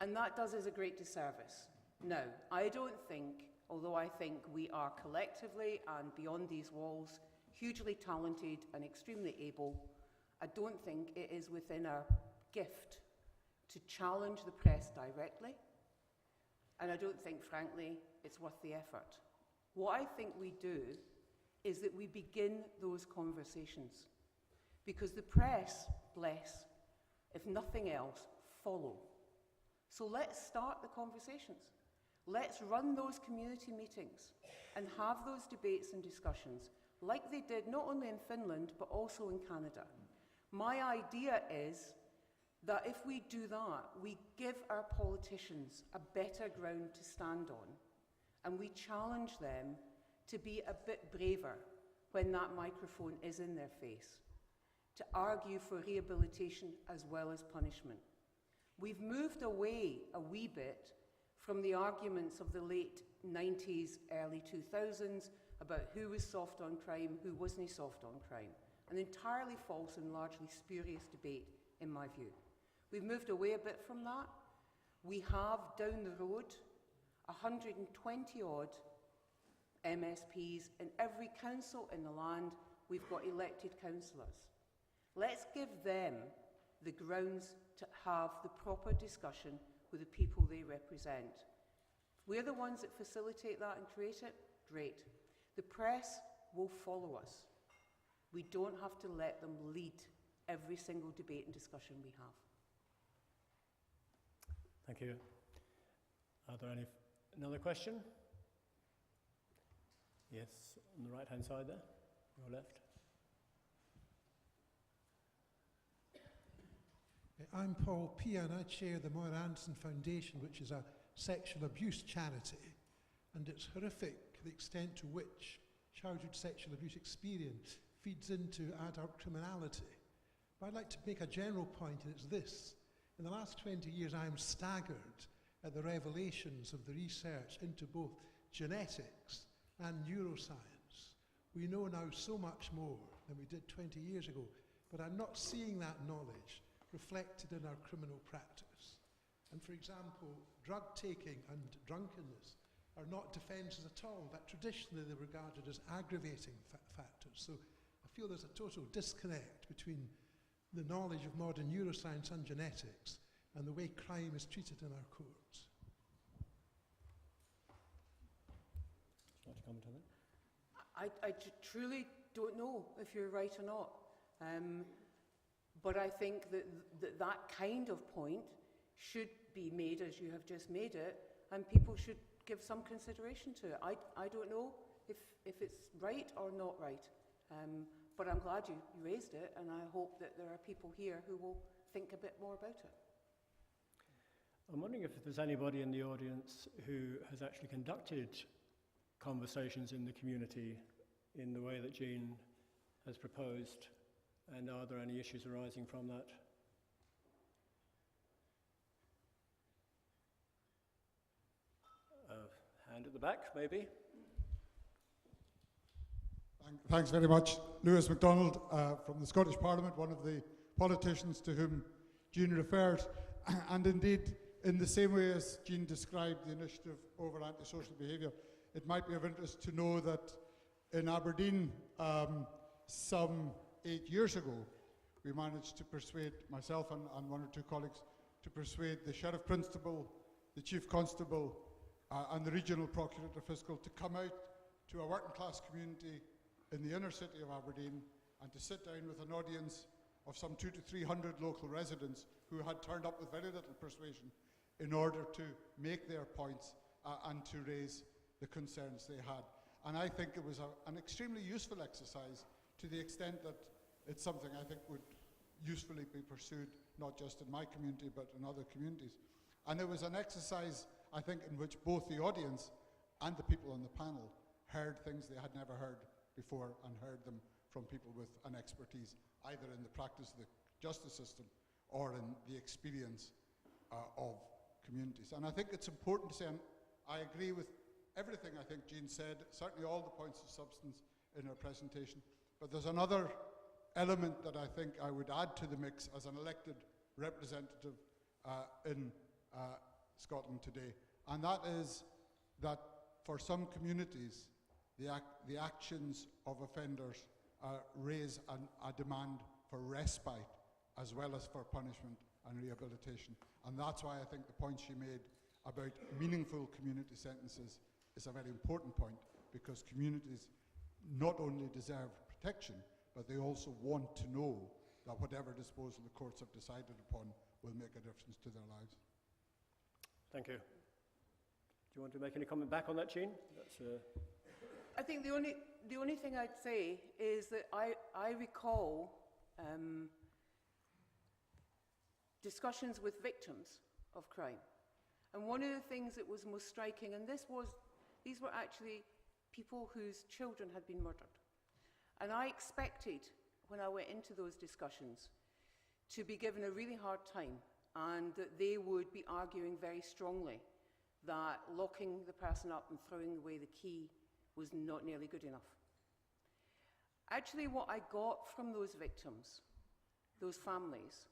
And that does us a great disservice. Now, I don't think, although I think we are collectively and beyond these walls hugely talented and extremely able, I don't think it is within our gift to challenge the press directly, and I don't think, frankly, it's worth the effort. What I think we do is that we begin those conversations, because the press, bless, if nothing else, follow. So let's start the conversations. Let's run those community meetings and have those debates and discussions like they did not only in Finland but also in Canada. My idea is that if we do that, we give our politicians a better ground to stand on, and we challenge them to be a bit braver when that microphone is in their face, to argue for rehabilitation as well as punishment. We've moved away a wee bit from the arguments of the late 90s, early 2000s about who was soft on crime, who wasn't soft on crime. An entirely false and largely spurious debate, in my view. We've moved away a bit from that. We have, down the road, 120-odd MSPs in every council in the land. We've got elected councillors. Let's give them the grounds to have the proper discussion with the people they represent. If we're the ones that facilitate that and create it, great. The press will follow us. We don't have to let them lead every single debate and discussion we have. Thank you. Are there another question? Yes, on the right-hand side there, your left. I'm Paul Pia, and I chair the Moira Anderson Foundation, which is a sexual abuse charity, and it's horrific the extent to which childhood sexual abuse experience feeds into adult criminality. But I'd like to make a general point, and it's this. In the last 20 years, I am staggered at the revelations of the research into both genetics and neuroscience. We know now so much more than we did 20 years ago, but I'm not seeing that knowledge reflected in our criminal practice. And for example, drug taking and drunkenness are not defences at all, but traditionally they're regarded as aggravating factors. So I feel there's a total disconnect between the knowledge of modern neuroscience and genetics and the way crime is treated in our courts. Would you like to comment on that? I truly don't know if you're right or not. But I think that kind of point should be made as you have just made it, and people should give some consideration to it. I don't know if it's right or not right, but I'm glad you raised it, and I hope that there are people here who will think a bit more about it. I'm wondering if there's anybody in the audience who has actually conducted conversations in the community in the way that Jeane has proposed, and are there any issues arising from that? Hand at the back, maybe. Thanks very much. Lewis MacDonald from the Scottish Parliament, one of the politicians to whom Jeane referred. And indeed, in the same way as Jeane described the initiative over antisocial behaviour, it might be of interest to know that in Aberdeen, some 8 years ago, we managed to persuade myself and one or two colleagues to persuade the Sheriff Principal, the Chief Constable, and the Regional Procurator Fiscal to come out to a working class community in the inner city of Aberdeen and to sit down with an audience of some 200 to 300 local residents who had turned up with very little persuasion in order to make their points and to raise the concerns they had. And I think it was an extremely useful exercise, to the extent that it's something I think would usefully be pursued, not just in my community, but in other communities. And it was an exercise, I think, in which both the audience and the people on the panel heard things they had never heard before, and heard them from people with an expertise, either in the practice of the justice system or in the experience of communities. And I think it's important to say, and I agree with everything I think Jeane said, certainly all the points of substance in her presentation, but there's another element that I think I would add to the mix as an elected representative in Scotland today, and that is that for some communities, the actions of offenders raise a demand for respite as well as for punishment and rehabilitation. And that's why I think the point she made about meaningful community sentences is a very important point, because communities not only deserve protection, but they also want to know that whatever disposal the courts have decided upon will make a difference to their lives. Thank you. Do you want to make any comment back on that, Jeane? I think the only thing I'd say is that I recall discussions with victims of crime. And one of the things that was most striking, and these were actually people whose children had been murdered. And I expected, when I went into those discussions, to be given a really hard time, and that they would be arguing very strongly that locking the person up and throwing away the key was not nearly good enough. Actually, what I got from those victims, those families,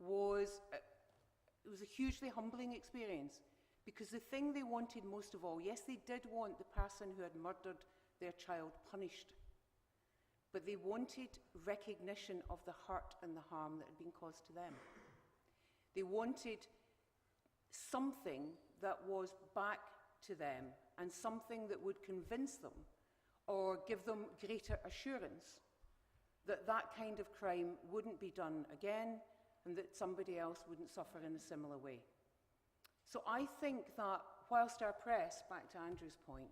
was it was a hugely humbling experience, because the thing they wanted most of all, yes, they did want the person who had murdered their child punished, but they wanted recognition of the hurt and the harm that had been caused to them. They wanted something that was back to them, and something that would convince them or give them greater assurance that that kind of crime wouldn't be done again, and that somebody else wouldn't suffer in a similar way. So I think that whilst our press, back to Andrew's point,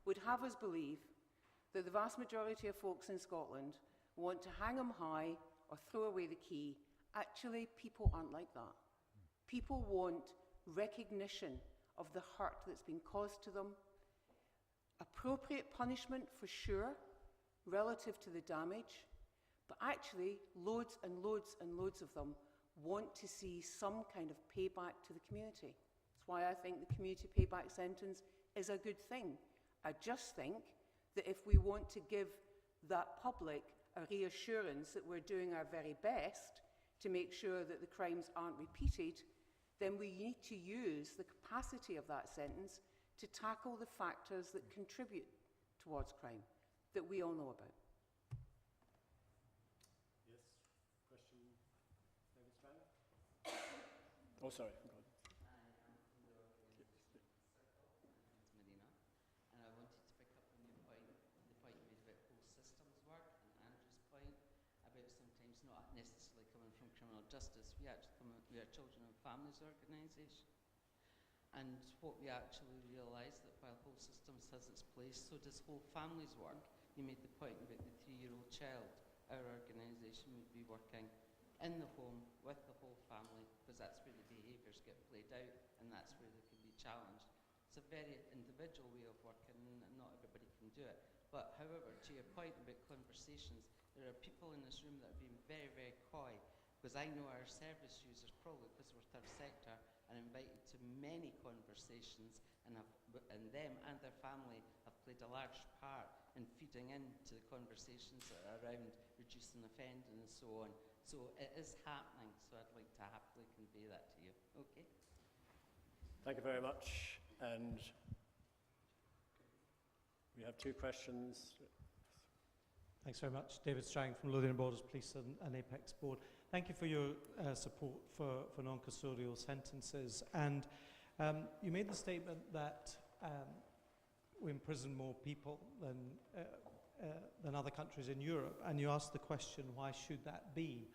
would have us believe that the vast majority of folks in Scotland want to hang them high or throw away the key, actually people aren't like that. People want recognition of the hurt that's been caused to them, appropriate punishment for sure, relative to the damage, But actually, loads and loads and loads of them want to see some kind of payback to the community. That's why I think the community payback sentence is a good thing. I just think that if we want to give that public a reassurance that we're doing our very best to make sure that the crimes aren't repeated, then we need to use the capacity of that sentence to tackle the factors that contribute towards crime that we all know about. Yes, question, David Strang? Oh, sorry, go on. Medina, and I wanted to pick up on your point, the point you made about whole systems work, and Andrew's point about sometimes not necessarily coming from criminal justice. We are Children and Families organisation, and what we actually realise that while whole systems has its place, so does whole families work. You made the point about the 3-year-old child. Our organisation would be working in the home with the whole family, because that's where the behaviours get played out, and that's where they can be challenged. It's a very individual way of working, and not everybody can do it. But however, to your point about conversations, there are people in this room that have been very, very coy, because I know our service users, probably because we're third sector, are invited to many conversations, and them and their family have played a large part in feeding into the conversations that are around reducing offending and so on. So it is happening, so I'd like to happily convey that to you. Okay? Thank you very much. And we have 2 questions. Thanks very much. David Strang from Lothian Borders Police and Apex Board. Thank you for your support for non-custodial sentences. And you made the statement that we imprison more people than other countries in Europe, and you asked the question, why should that be?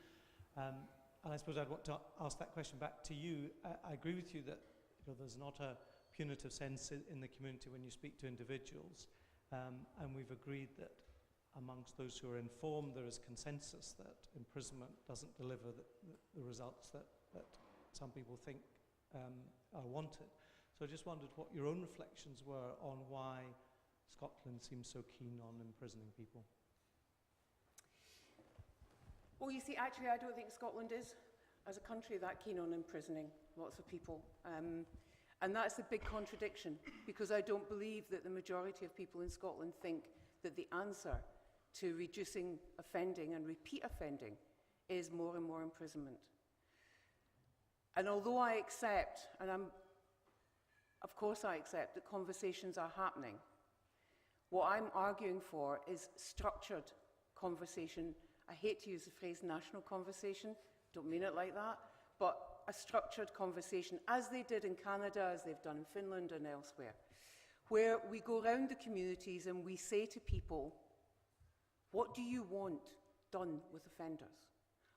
And I suppose I'd want to ask that question back to you. I agree with you that there's not a punitive sense in the community when you speak to individuals, and we've agreed that amongst those who are informed, there is consensus that imprisonment doesn't deliver the results that some people think are wanted. So I just wondered what your own reflections were on why Scotland seems so keen on imprisoning people. Well, you see, actually, I don't think Scotland is, as a country, that keen on imprisoning lots of people. And that's the big contradiction, because I don't believe that the majority of people in Scotland think that the answer to reducing offending and repeat offending is more and more imprisonment. And although I accept, and of course I accept, that conversations are happening, what I'm arguing for is structured conversation. I hate to use the phrase national conversation, don't mean it like that, but a structured conversation, as they did in Canada, as they've done in Finland and elsewhere, where we go around the communities and we say to people, what do you want done with offenders?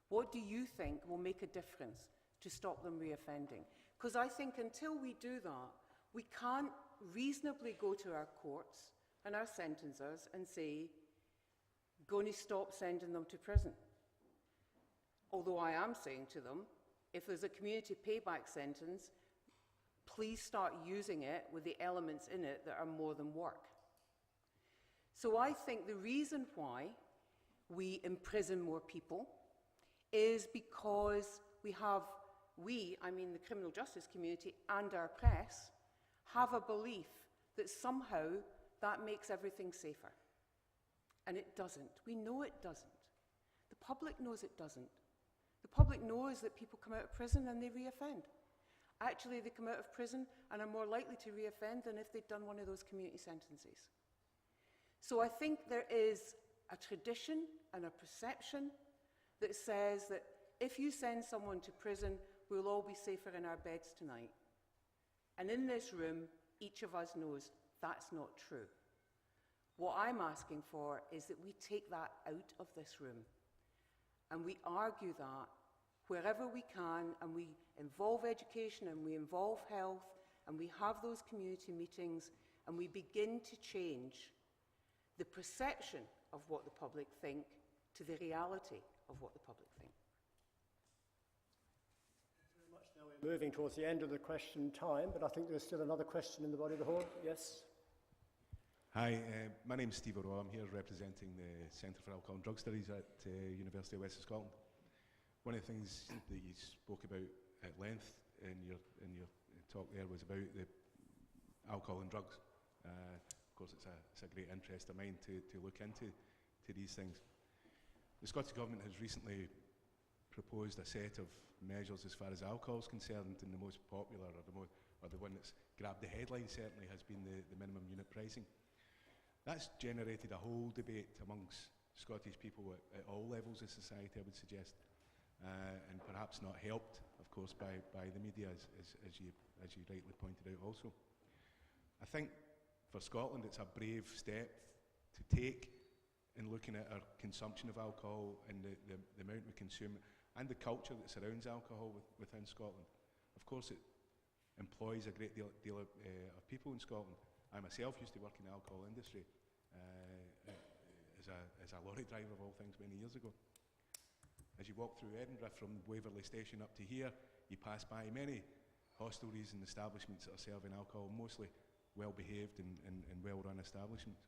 What do you think will make a difference to stop them reoffending? Because I think until we do that, we can't reasonably go to our courts and our sentencers and say, going to stop sending them to prison. Although I am saying to them, if there's a community payback sentence, please start using it with the elements in it that are more than work. So I think the reason why we imprison more people is because I mean the criminal justice community and our press, have a belief that somehow that makes everything safer. And it doesn't. We know it doesn't. The public knows it doesn't. The public knows that people come out of prison and they reoffend. Actually, they come out of prison and are more likely to reoffend than if they'd done one of those community sentences. So I think there is a tradition and a perception that says that if you send someone to prison, we'll all be safer in our beds tonight. And in this room, each of us knows that's not true. What I'm asking for is that we take that out of this room and we argue that wherever we can, and we involve education and we involve health and we have those community meetings and we begin to change the perception of what the public think to the reality of what the public think. Thank you very much. Now we're moving towards the end of the question time, but I think there's still another question in the body of the hall. Yes? Hi, my name's Steve O'Rourke. I'm here representing the Centre for Alcohol and Drug Studies at University of West of Scotland. One of the things that you spoke about at length in your talk there was about the alcohol and drugs. Of course, it's a great interest of mine to look into these things. The Scottish Government has recently proposed a set of measures as far as alcohol is concerned, and the most popular, or the one that's grabbed the headline certainly, has been the minimum unit pricing. That's generated a whole debate amongst Scottish people at all levels of society, I would suggest, and perhaps not helped, of course, by the media, as you rightly pointed out also. I think for Scotland it's a brave step to take in looking at our consumption of alcohol and the amount we consume and the culture that surrounds alcohol within Scotland. Of course, it employs a great deal of people in Scotland. I myself used to work in the alcohol industry as a lorry driver of all things many years ago. As you walk through Edinburgh from Waverley Station up to here, you pass by many hostelries and establishments that are serving alcohol, mostly well-behaved and well-run establishments.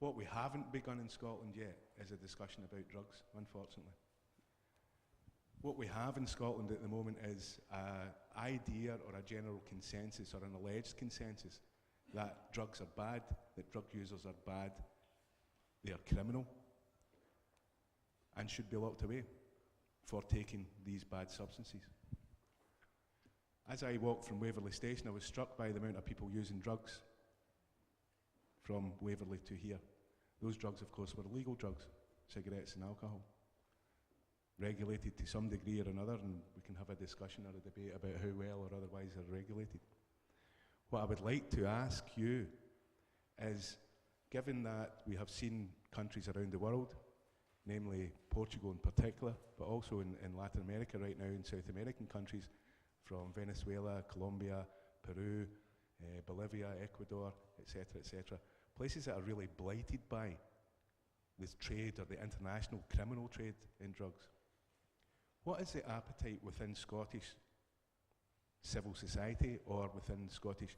What we haven't begun in Scotland yet is a discussion about drugs, unfortunately. What we have in Scotland at the moment is an idea or a general consensus or an alleged consensus that drugs are bad, that drug users are bad, they are criminal, and should be locked away for taking these bad substances. As I walked from Waverley Station, I was struck by the amount of people using drugs from Waverley to here. Those drugs, of course, were legal drugs, cigarettes and alcohol, regulated to some degree or another, and we can have a discussion or a debate about how well or otherwise they're regulated. What I would like to ask you is, given that we have seen countries around the world, namely Portugal in particular, but also in Latin America right now, in South American countries, from Venezuela, Colombia, Peru, Bolivia, Ecuador, etc., places that are really blighted by this trade or the international criminal trade in drugs. What is the appetite within Scottish civil society or within Scottish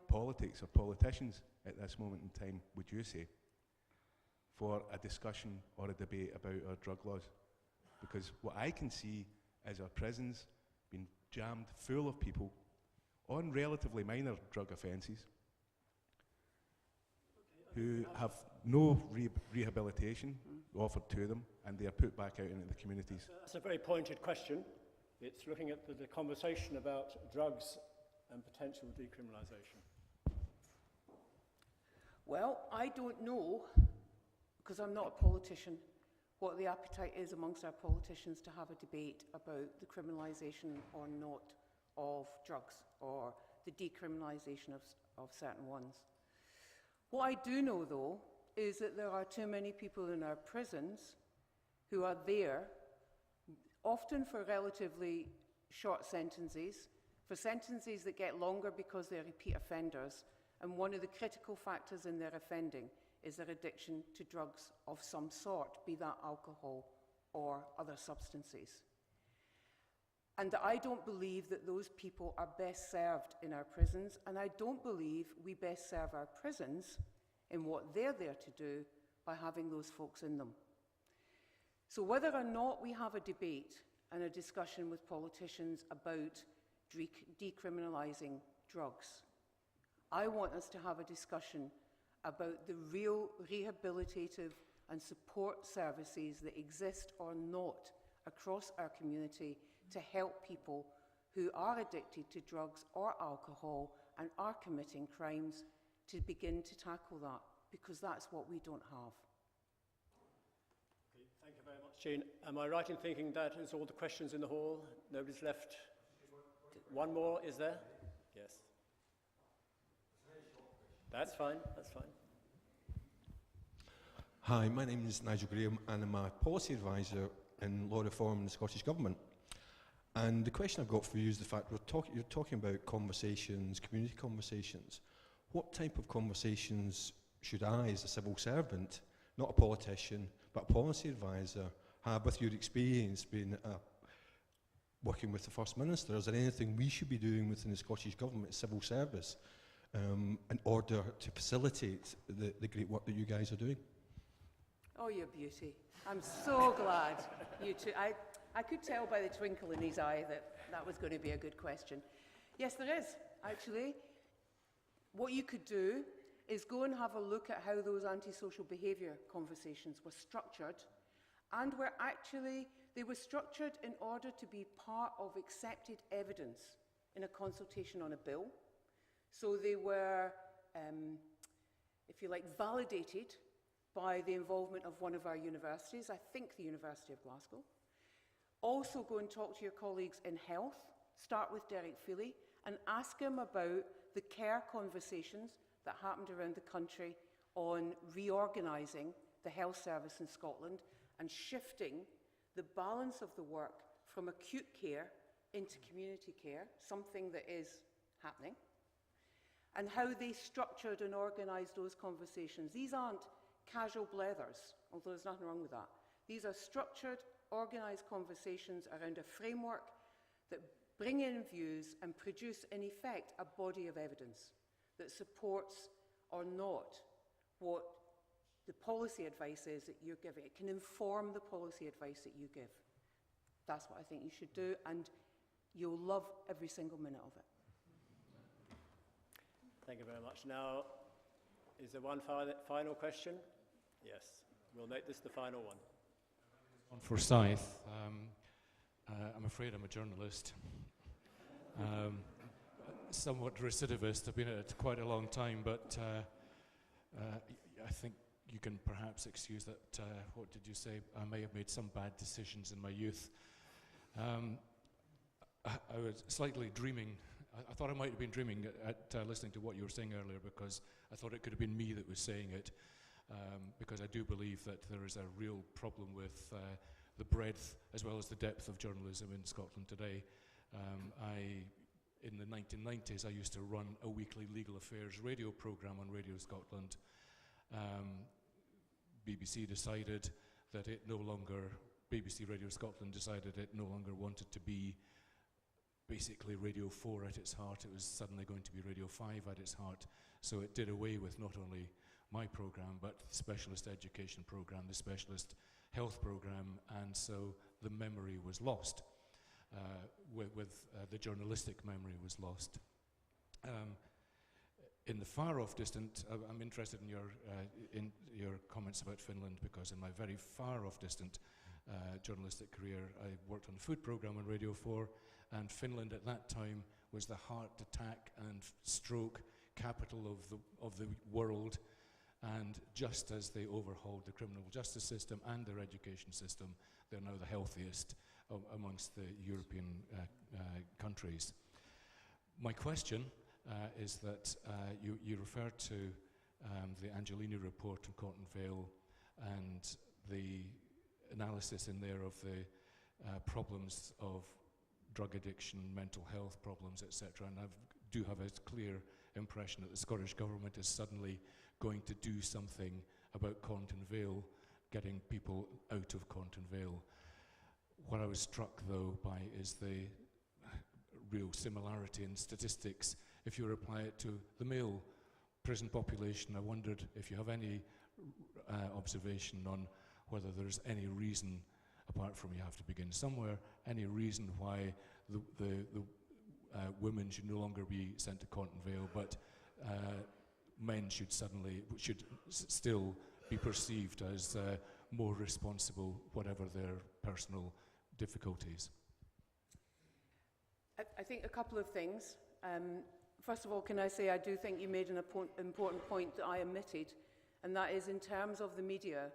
politics or politicians at this moment in time, would you say, for a discussion or a debate about our drug laws? Because what I can see is our prisons being jammed full of people on relatively minor drug offences who have no rehabilitation offered to them, and they are put back out into the communities. That's a very pointed question. It's looking at the conversation about drugs and potential decriminalisation. Well, I don't know, because I'm not a politician, what the appetite is amongst our politicians to have a debate about the criminalisation or not of drugs, or the decriminalisation of certain ones. What I do know, though, is that there are too many people in our prisons who are there, often for relatively short sentences, for sentences that get longer because they're repeat offenders, and one of the critical factors in their offending is their addiction to drugs of some sort, be that alcohol or other substances. And I don't believe that those people are best served in our prisons, and I don't believe we best serve our prisons in what they're there to do by having those folks in them. So whether or not we have a debate and a discussion with politicians about decriminalising drugs, I want us to have a discussion about the real rehabilitative and support services that exist or not across our community to help people who are addicted to drugs or alcohol and are committing crimes, to begin to tackle that, because that's what we don't have. Okay, thank you very much, Jeane. Am I right in thinking that is all the questions in the hall? Nobody's left? One more, is there? Yes. That's fine, that's fine. Hi, my name is Nigel Graham and I'm a policy advisor in law reform in the Scottish Government. And the question I've got for you is the fact you're talking about conversations, community conversations. What type of conversations should I, as a civil servant, not a politician, but a policy advisor, have with your experience being working with the First Minister? Is there anything we should be doing within the Scottish Government civil service in order to facilitate the great work that you guys are doing? Oh, you beauty. I'm so glad you two. I could tell by the twinkle in his eye that that was going to be a good question. Yes, there is, actually. What you could do is go and have a look at how those antisocial behaviour conversations were structured, and they were structured in order to be part of accepted evidence in a consultation on a bill. So they were, if you like, validated by the involvement of one of our universities, I think the University of Glasgow. Also go and talk to your colleagues in health, start with Derek Feely, and ask him about the care conversations that happened around the country on reorganising the health service in Scotland and shifting the balance of the work from acute care into community care, something that is happening, and how they structured and organised those conversations. These aren't casual blethers, although there's nothing wrong with that. These are structured, organised conversations around a framework that bring in views and produce, in effect, a body of evidence that supports or not what the policy advice is that you're giving. It can inform the policy advice that you give. That's what I think you should do, and you'll love every single minute of it. Thank you very much. Now, is there one final question? Yes, we'll make this the final one. On Forsyth, I'm afraid I'm a journalist. Somewhat recidivist. I've been at it quite a long time, but I think you can perhaps excuse that, what did you say? I may have made some bad decisions in my youth. I was slightly dreaming. I thought I might have been dreaming at listening to what you were saying earlier, because I thought it could have been me that was saying it, because I do believe that there is a real problem with the breadth as well as the depth of journalism in Scotland today. In the 1990s, I used to run a weekly legal affairs radio programme on Radio Scotland. BBC decided that BBC Radio Scotland decided it no longer wanted to be basically Radio 4 at its heart. It was suddenly going to be Radio 5 at its heart. So it did away with not only my programme, but the specialist education programme, the specialist health programme, and so the memory was lost. The journalistic memory was lost. In the far-off distant, I'm interested in your comments about Finland, because in my very far-off distant journalistic career, I worked on a food programme on Radio 4, and Finland at that time was the heart attack and stroke capital of the world. And just as they overhauled the criminal justice system and their education system, they're now the healthiest amongst the European countries. My question is that you referred to the Angelini report on Cotton Vale and the analysis in there of the problems of drug addiction, mental health problems, etc. And I do have a clear impression that the Scottish Government is suddenly going to do something about Conton Vale, getting people out of Conton Vale. What I was struck, though, by is the real similarity in statistics. If you apply it to the male prison population, I wondered if you have any observation on whether there's any reason, apart from you have to begin somewhere, any reason why the women should no longer be sent to Conton Vale, but men should still be perceived as more responsible, whatever their personal difficulties. I think a couple of things. First of all, can I say I do think you made an important point that I omitted, and that is in terms of the media.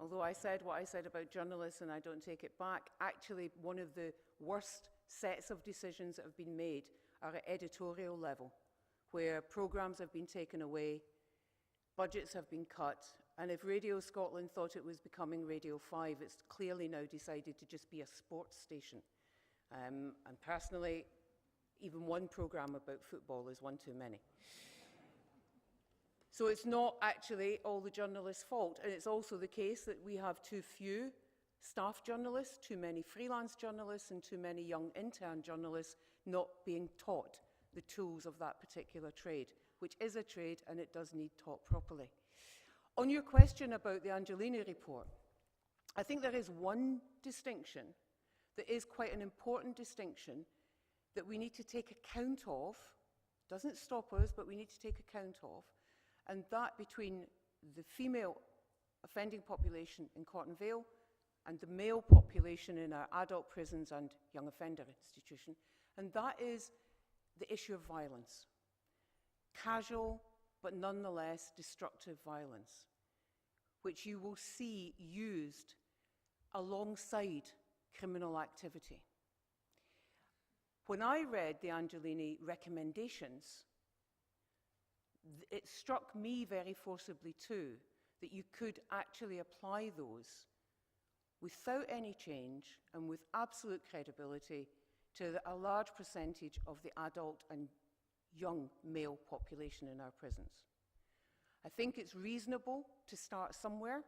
Although I said what I said about journalists and I don't take it back, actually one of the worst sets of decisions that have been made are at editorial level, where programmes have been taken away, budgets have been cut, and if Radio Scotland thought it was becoming Radio 5, it's clearly now decided to just be a sports station. And personally, even one programme about football is one too many. So it's not actually all the journalists' fault, and it's also the case that we have too few staff journalists, too many freelance journalists, and too many young intern journalists not being taught the tools of that particular trade, which is a trade and it does need taught properly. On your question about the Angelini report, I think there is one distinction that is quite an important distinction that we need to take account of. Doesn't stop us, but we need to take account of, and that between the female offending population in Corton Vale and the male population in our adult prisons and young offender institution, and that is the issue of violence. Casual, but nonetheless destructive violence, which you will see used alongside criminal activity. When I read the Angelini recommendations, it struck me very forcibly too that you could actually apply those without any change and with absolute credibility to a large percentage of the adult and young male population in our prisons. I think it's reasonable to start somewhere.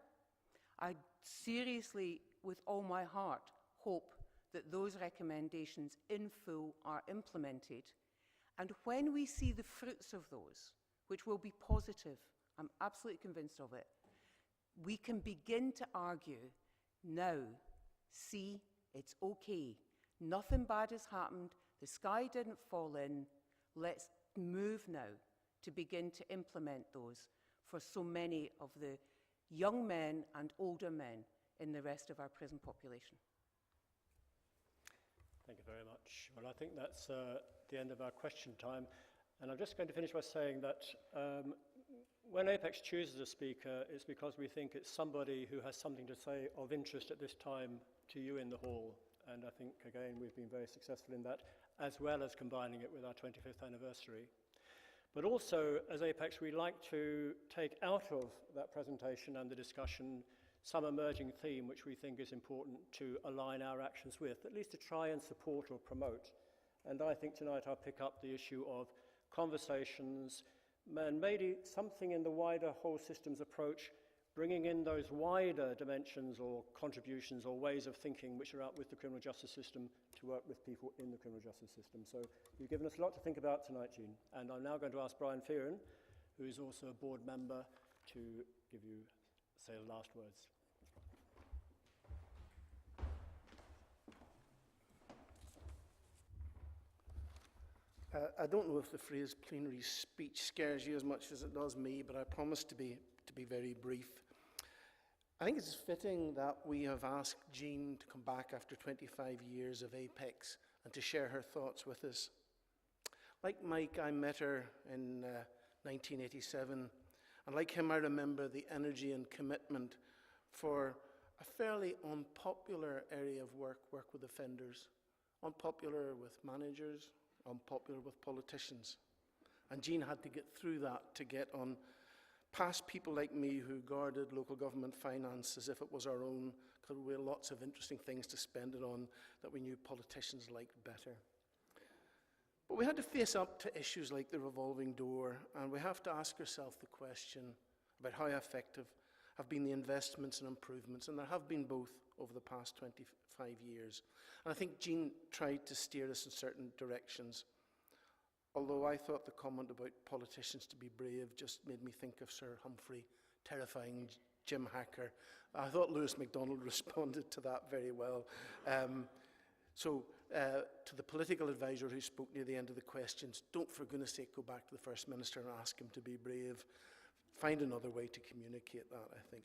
I seriously, with all my heart, hope that those recommendations in full are implemented. And when we see the fruits of those, which will be positive, I'm absolutely convinced of it, we can begin to argue, now, see, it's okay. Nothing bad has happened. The sky didn't fall in. Let's move now to begin to implement those for so many of the young men and older men in the rest of our prison population. Thank you very much. Well, I think that's the end of our question time. And I'm just going to finish by saying that when Apex chooses a speaker, it's because we think it's somebody who has something to say of interest at this time to you in the hall. And I think, again, we've been very successful in that, as well as combining it with our 25th anniversary. But also, as Apex, we like to take out of that presentation and the discussion some emerging theme which we think is important to align our actions with, at least to try and support or promote. And I think tonight I'll pick up the issue of conversations and maybe something in the wider whole systems approach, bringing in those wider dimensions or contributions or ways of thinking which are out with the criminal justice system to work with people in the criminal justice system. So you've given us a lot to think about tonight, Jeane. And I'm now going to ask Brian Freeman, who is also a board member, to say the last words. I don't know if the phrase plenary speech scares you as much as it does me, but I promise to be very brief. I think it's fitting that we have asked Jeane to come back after 25 years of Apex and to share her thoughts with us. Like Mike, I met her in 1987, and like him, I remember the energy and commitment for a fairly unpopular area of work with offenders, unpopular with managers, unpopular with politicians. And Jeane had to get through that to get on past people like me who guarded local government finance as if it was our own, because we had lots of interesting things to spend it on that we knew politicians liked better. But we had to face up to issues like the revolving door, and we have to ask ourselves the question about how effective have been the investments and improvements, and there have been both over the past 25 years. And I think Jeane tried to steer us in certain directions. Although I thought the comment about politicians to be brave just made me think of Sir Humphrey terrifying Jim Hacker. I thought Lewis MacDonald responded to that very well. To the political advisor who spoke near the end of the questions, don't for goodness sake go back to the First Minister and ask him to be brave. Find another way to communicate that, I think.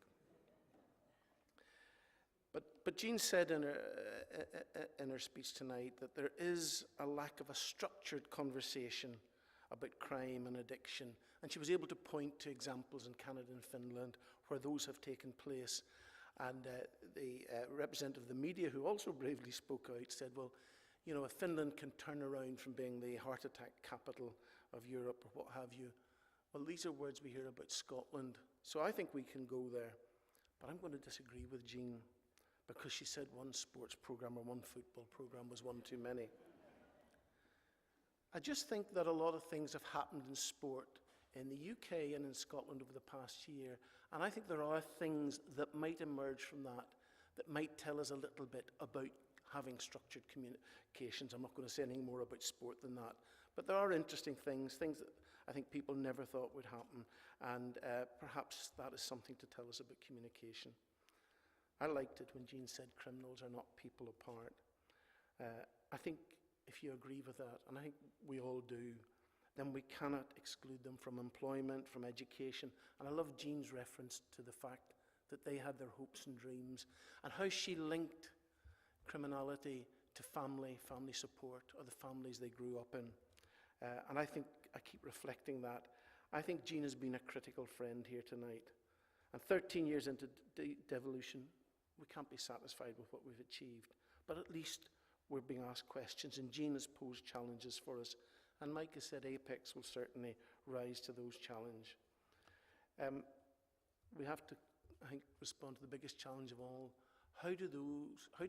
But Jeane said in her speech tonight that there is a lack of a structured conversation about crime and addiction, and she was able to point to examples in Canada and Finland where those have taken place. And the representative of the media, who also bravely spoke out, said, well, you know, if Finland can turn around from being the heart attack capital of Europe or what have you, well, these are words we hear about Scotland. So I think we can go there. But I'm going to disagree with Jeane, because she said one sports programme or one football programme was one too many. I just think that a lot of things have happened in sport in the UK and in Scotland over the past year, and I think there are things that might emerge from that that might tell us a little bit about having structured communications. I'm not going to say anything more about sport than that, But there are interesting things that I think people never thought would happen, and perhaps that is something to tell us about communication. I liked it when Jeane said criminals are not people apart. I think if you agree with that, and I think we all do, then we cannot exclude them from employment, from education. And I love Jeane's reference to the fact that they had their hopes and dreams, and how she linked criminality to family support, or the families they grew up in. And I think I keep reflecting that. I think Jeane has been a critical friend here tonight. And 13 years into devolution, we can't be satisfied with what we've achieved. But at least we're being asked questions, and Jeane has posed challenges for us. And Mike has said Apex will certainly rise to those challenges. We have to, I think, respond to the biggest challenge of all. How do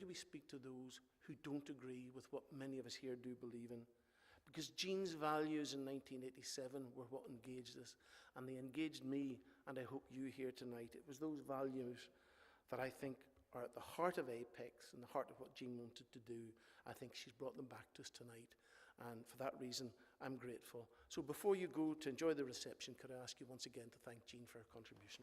we speak to those who don't agree with what many of us here do believe in? Because Jeane's values in 1987 were what engaged us, and they engaged me, and I hope you here tonight. It was those values that I think are at the heart of Apex and the heart of what Jeane wanted to do. I think she's brought them back to us tonight, and for that reason, I'm grateful. So before you go to enjoy the reception, could I ask you once again to thank Jeane for her contribution?